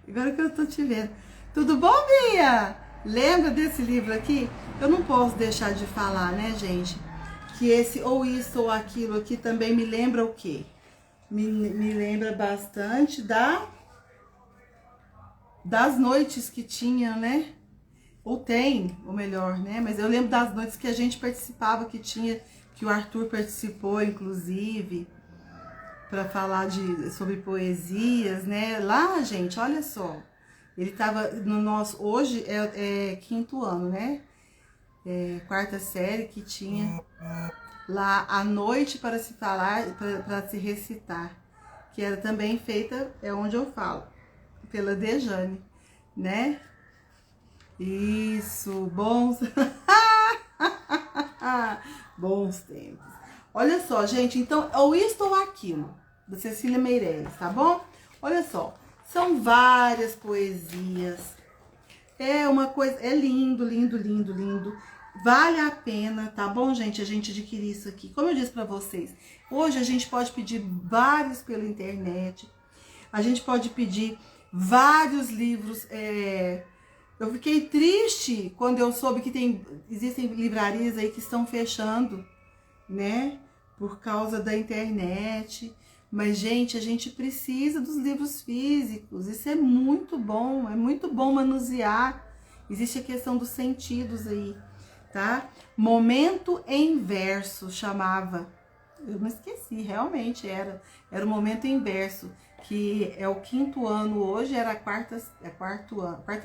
Agora que eu tô te vendo. Tudo bom, Bia? Lembra desse livro aqui? Eu não posso deixar de falar, né, gente? Que esse ou isso ou aquilo aqui também me lembra o quê? Me lembra bastante das noites que tinha, né? Ou tem, ou melhor, né? Mas eu lembro das noites que a gente participava, que o Arthur participou, inclusive, para falar sobre poesias, né? Lá, gente, olha só. Ele tava no nosso... Hoje é quinto ano, né? Quarta série, que tinha lá a noite para se falar, para se recitar, que era também feita, é onde eu falo, pela Dejane, né? Isso, bons bons tempos. Olha só, gente, então, ou isto ou aquilo, da Cecília Meirelles, tá bom? Olha só, são várias poesias, é uma coisa, é lindo, lindo, lindo, lindo. Vale a pena, tá bom, gente, a gente adquirir isso aqui. Como eu disse pra vocês, hoje a gente pode pedir vários pela internet, a gente pode pedir vários livros. Eu fiquei triste quando eu soube que existem livrarias aí que estão fechando, né, por causa da internet. Mas, gente, a gente precisa dos livros físicos, isso é muito bom manusear. Existe a questão dos sentidos aí, tá? Momento em Verso chamava. Eu não esqueci, realmente era o Momento em Verso, que é o quinto ano hoje, era a quarta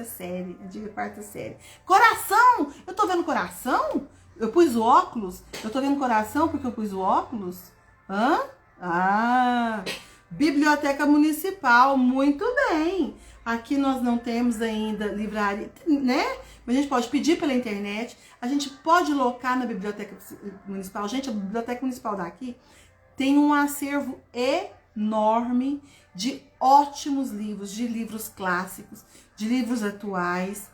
série, eu digo quarta série. Coração! Eu tô vendo coração? Eu pus o óculos? Eu tô vendo coração porque eu pus o óculos? Hã? Biblioteca Municipal, muito bem. Aqui nós não temos ainda livraria, né? Mas a gente pode pedir pela internet, a gente pode locar na Biblioteca Municipal. Gente, a Biblioteca Municipal daqui tem um acervo enorme de ótimos livros, de livros clássicos, de livros atuais.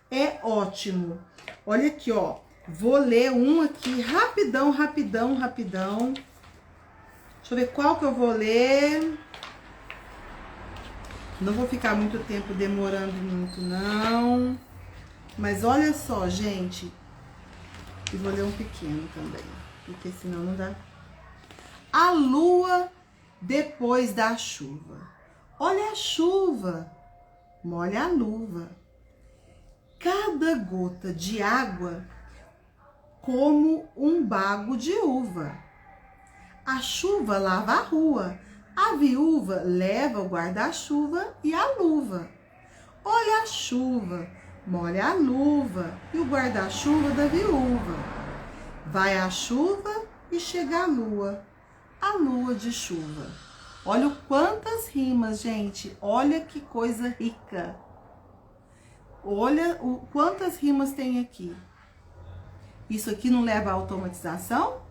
É ótimo. Olha aqui, ó. Vou ler um aqui rapidão. Deixa eu ver qual que eu vou ler. Não vou ficar muito tempo demorando muito, não. Mas olha só, gente. E vou ler um pequeno também, porque senão não dá. A Lua Depois da Chuva. Olha a chuva, molha a luva. Cada gota de água como um bago de uva. A chuva lava a rua, a viúva leva o guarda-chuva e a luva. Olha a chuva, molha a luva e o guarda-chuva da viúva. Vai a chuva e chega a lua de chuva. Olha quantas rimas, gente, olha que coisa rica. Olha quantas rimas tem aqui. Isso aqui não leva à automatização?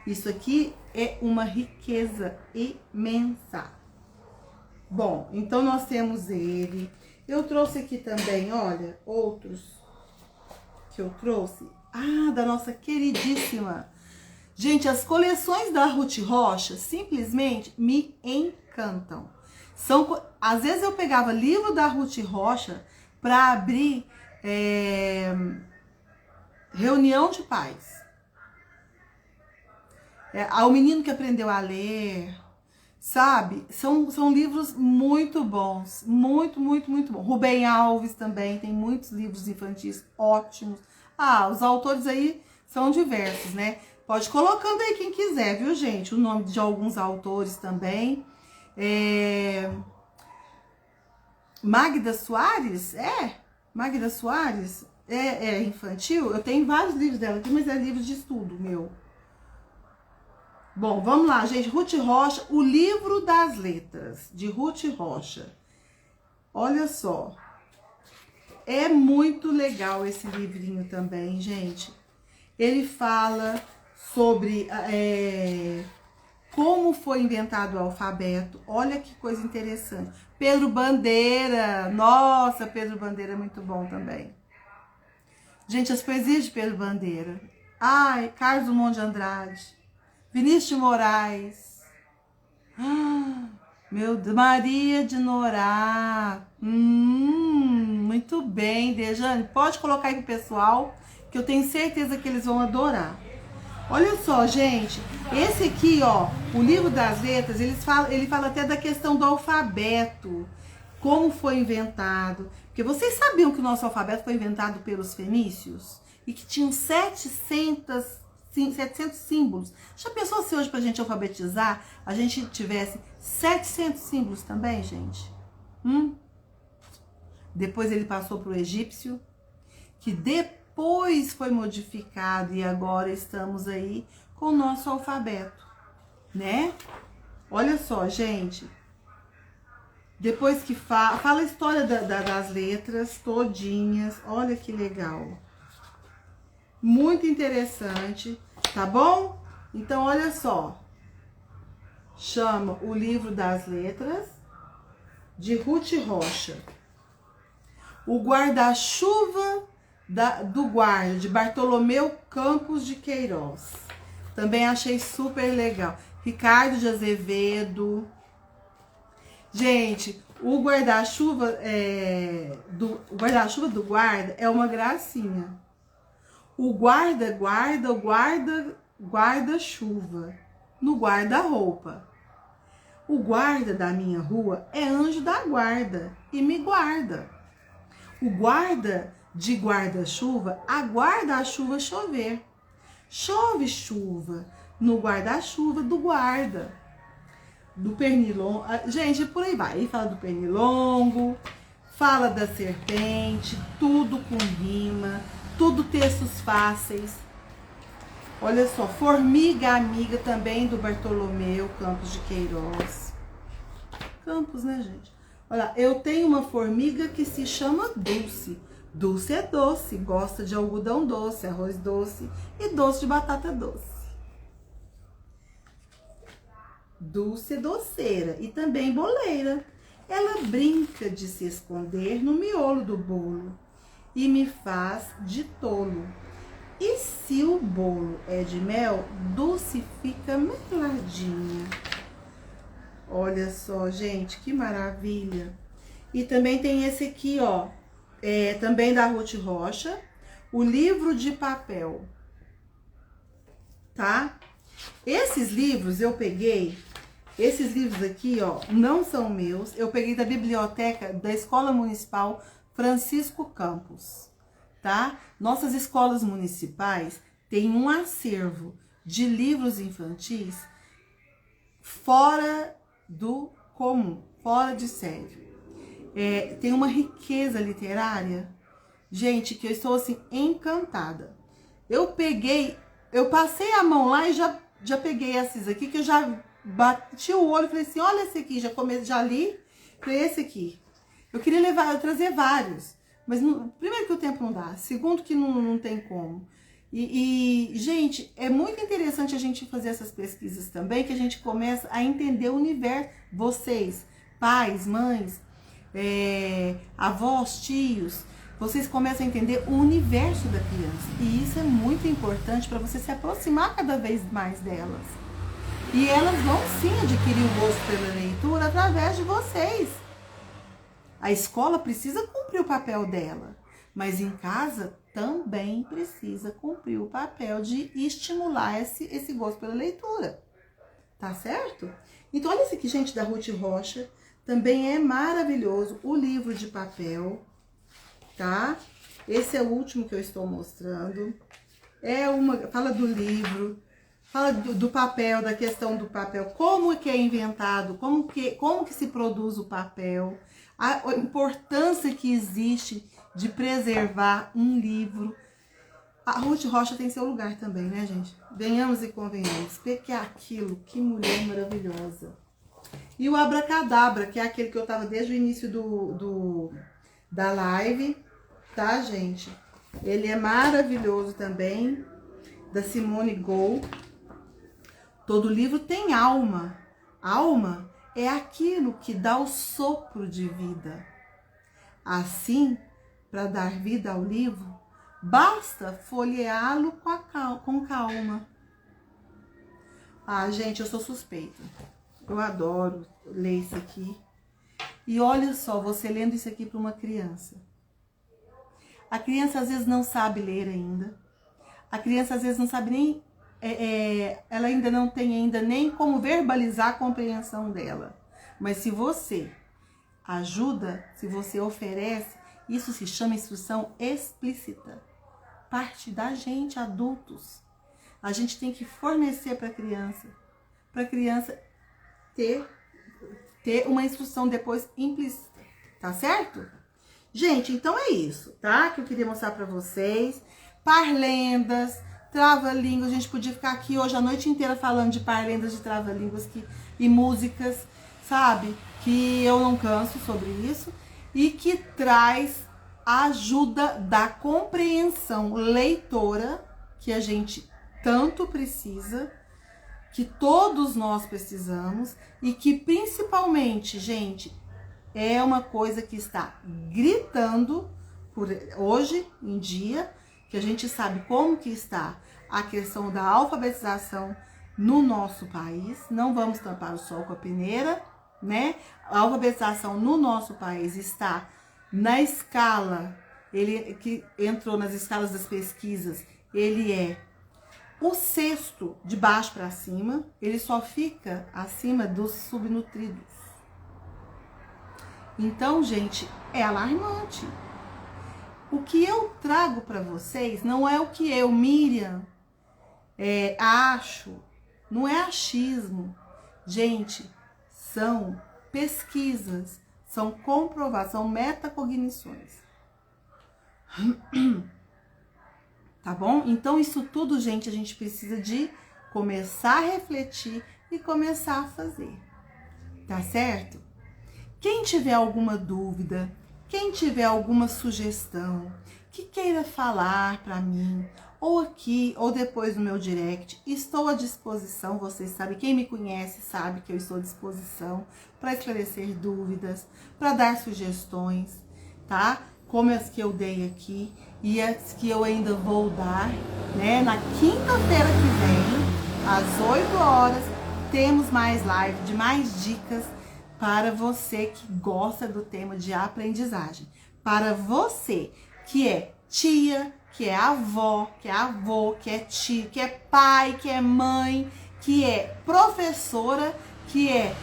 Isso aqui é uma riqueza imensa. Bom, então nós temos ele. Eu trouxe aqui também, olha, outros que eu trouxe. Ah, da nossa queridíssima. Gente, as coleções da Ruth Rocha simplesmente me encantam. Às vezes eu pegava livro da Ruth Rocha para abrir reunião de pais. O menino que aprendeu a ler, sabe? São livros muito bons, muito bons. Rubem Alves também tem muitos livros infantis ótimos. Ah, os autores aí são diversos, né? Pode ir colocando aí quem quiser, viu, gente? O nome de alguns autores também. Magda Soares? Magda Soares? É infantil? Eu tenho vários livros dela aqui, mas é livro de estudo, meu. Bom, vamos lá, gente. Ruth Rocha, o livro das letras, de Ruth Rocha. Olha só. É muito legal esse livrinho também, gente. Ele fala sobre como foi inventado o alfabeto. Olha que coisa interessante. Pedro Bandeira. Nossa, Pedro Bandeira é muito bom também. Gente, as poesias de Pedro Bandeira. Ai, Carlos Drummond de Andrade. Vinícius de Moraes. Meu Deus, Maria de Norá. Muito bem, Dejane. Pode colocar aí pro pessoal, que eu tenho certeza que eles vão adorar. Olha só, gente. Esse aqui, ó, o livro das letras, ele fala até da questão do alfabeto. Como foi inventado. Porque vocês sabiam que o nosso alfabeto foi inventado pelos fenícios? E que tinham 700 símbolos. Já pensou se hoje, pra gente alfabetizar, a gente tivesse 700 símbolos também, gente? Depois ele passou pro egípcio, que depois foi modificado e agora estamos aí com o nosso alfabeto, né? Olha só, gente. Depois que fala a história das letras todinhas. Olha que legal. Muito interessante, tá bom? Então, olha só. Chama o livro das letras de Ruth Rocha. O guarda-chuva do guarda, de Bartolomeu Campos de Queiroz. Também achei super legal. Ricardo de Azevedo. Gente, o guarda-chuva do guarda é uma gracinha. O guarda-chuva no guarda-roupa. O guarda da minha rua é anjo da guarda e me guarda. O guarda de guarda-chuva aguarda a chuva chover. Chove chuva no guarda-chuva do guarda. Do pernilongo. Gente, por aí vai. Ele fala do pernilongo, fala da serpente, tudo com rima, tudo textos fáceis. Olha só, Formiga Amiga também do Bartolomeu Campos de Queiroz. Campos, né, gente? Olha, eu tenho uma formiga que se chama Dulce. Dulce é doce, gosta de algodão doce, arroz doce e doce de batata doce. Dulce é doceira e também boleira. Ela brinca de se esconder no miolo do bolo e me faz de tolo. E se o bolo é de mel, Dulce fica meladinha. Olha só, gente, que maravilha. E também tem esse aqui, ó, também da Ruth Rocha, o livro de papel, tá? Esses livros eu peguei, esses livros aqui, ó, não são meus, eu peguei da biblioteca da Escola Municipal Francisco Campos, tá? Nossas escolas municipais têm um acervo de livros infantis fora do comum, fora de série. Tem uma riqueza literária, gente, que eu estou assim encantada. Eu passei a mão lá e já peguei esses aqui, que eu já bati o olho e falei assim, olha esse aqui, já li, falei, esse aqui. Eu queria trazer vários, mas primeiro que o tempo não dá, segundo que não tem como. Gente, é muito interessante a gente fazer essas pesquisas também, que a gente começa a entender o universo. Vocês, pais, mães, avós, tios, vocês começam a entender o universo da criança. E isso é muito importante para você se aproximar cada vez mais delas. E elas vão sim adquirir o gosto pela leitura através de vocês. A escola precisa cumprir o papel dela, mas em casa também precisa cumprir o papel de estimular esse gosto pela leitura. Tá certo? Então, olha esse aqui, gente, da Ruth Rocha. Também é maravilhoso. O livro de papel, tá? Esse é o último que eu estou mostrando. Fala do livro, fala do papel, da questão do papel, como que é inventado, como que se produz o papel, a importância que existe de preservar um livro. A Ruth Rocha tem seu lugar também, né, gente? Venhamos e convenhamos. Que é aquilo, que mulher maravilhosa. E o Abracadabra, que é aquele que eu tava desde o início da live, tá, gente? Ele é maravilhoso também, da Simone Gou. Todo livro tem alma. Alma é aquilo que dá o sopro de vida. Assim, para dar vida ao livro, basta folheá-lo com calma. Ah, gente, eu sou suspeita. Eu adoro ler isso aqui. E olha só, você lendo isso aqui para uma criança. A criança às vezes não sabe ler ainda. A criança às vezes não sabe nem... ela ainda não tem nem como verbalizar a compreensão dela. Mas se você ajuda, se você oferece, isso se chama instrução explícita. Parte da gente, adultos. A gente tem que fornecer para a criança ter uma instrução depois implícita, tá certo? Gente, então é isso, tá? Que eu queria mostrar para vocês. Parlendas, trava-línguas, a gente podia ficar aqui hoje a noite inteira falando de parlendas, de trava-línguas e músicas, sabe? Que eu não canso sobre isso e que traz a ajuda da compreensão leitora que a gente tanto precisa, que todos nós precisamos e que principalmente, gente, é uma coisa que está gritando por hoje em dia, que a gente sabe como que está a questão da alfabetização no nosso país. Não vamos tampar o sol com a peneira, né? A alfabetização no nosso país está na escala, ele que entrou nas escalas das pesquisas, ele é o sexto de baixo para cima, ele só fica acima dos subnutridos. Então, gente, é alarmante. O que eu trago para vocês não é o que eu, Miriam, acho, não é achismo. Gente, são pesquisas, são comprovações, são metacognições. Tá bom? Então, isso tudo, gente, a gente precisa de começar a refletir e começar a fazer. Tá certo? Quem tiver alguma dúvida, quem tiver alguma sugestão, que queira falar para mim, ou aqui, ou depois no meu direct, estou à disposição. Vocês sabem, quem me conhece sabe que eu estou à disposição para esclarecer dúvidas, para dar sugestões, tá? Como as que eu dei aqui e as que eu ainda vou dar, né? Na quinta-feira que vem, às 8 horas, temos mais live de mais dicas para você que gosta do tema de aprendizagem. Para você que é tia, que é avó, que é avô, que é tio, que é pai, que é mãe, que é professora, que é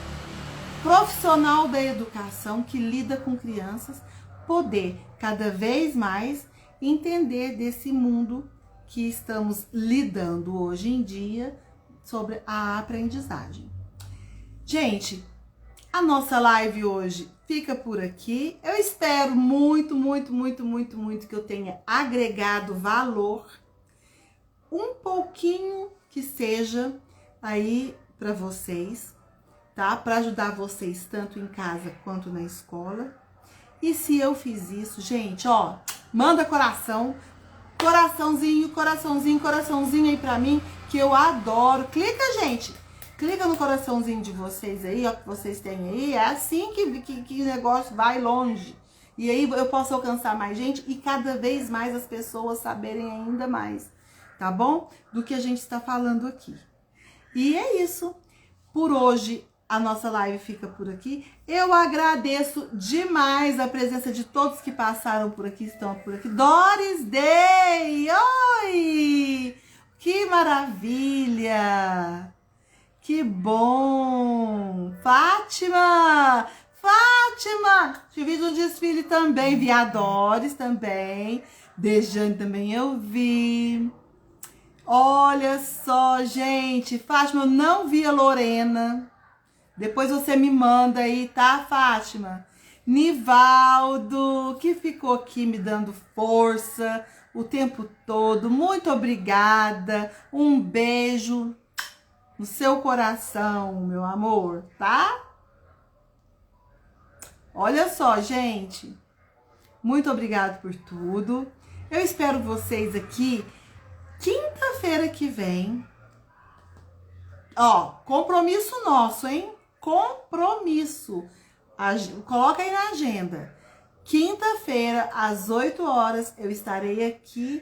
profissional da educação, que lida com crianças, poder cada vez mais entender desse mundo que estamos lidando hoje em dia sobre a aprendizagem. Gente, a nossa live hoje fica por aqui. Eu espero muito que eu tenha agregado valor, um pouquinho que seja aí para vocês, tá? Para ajudar vocês tanto em casa quanto na escola. E se eu fiz isso, gente, ó, manda coração, coraçãozinho aí pra mim, que eu adoro. Clica, gente, clica no coraçãozinho de vocês aí, ó, que vocês têm aí. É assim que o negócio vai longe. E aí eu posso alcançar mais gente e cada vez mais as pessoas saberem ainda mais, tá bom? Do que a gente está falando aqui. E é isso. Por hoje, a nossa live fica por aqui. Eu agradeço demais a presença de todos que passaram por aqui, estão por aqui. Doris Day! Oi! Que maravilha! Que bom! Fátima! Te vi no desfile também. Vi a Doris também. Dejane também eu vi. Olha só, gente. Fátima, eu não vi a Lorena. Depois você me manda aí, tá, Fátima? Nivaldo, que ficou aqui me dando força o tempo todo. Muito obrigada. Um beijo no seu coração, meu amor, tá? Olha só, gente. Muito obrigada por tudo. Eu espero vocês aqui quinta-feira que vem. Ó, compromisso nosso, hein? Compromisso. Coloca aí na agenda. Quinta-feira, às 8 horas, eu estarei aqui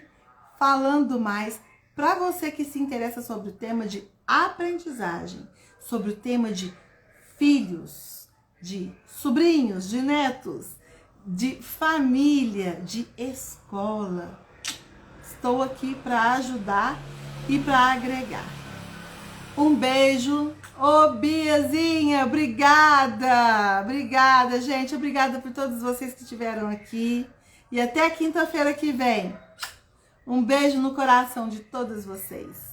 falando mais para você que se interessa sobre o tema de aprendizagem, sobre o tema de filhos, de sobrinhos, de netos, de família, de escola. Estou aqui para ajudar e para agregar. Um beijo. Ô, Biazinha, obrigada. Obrigada, gente. Obrigada por todos vocês que estiveram aqui. E até quinta-feira que vem. Um beijo no coração de todos vocês.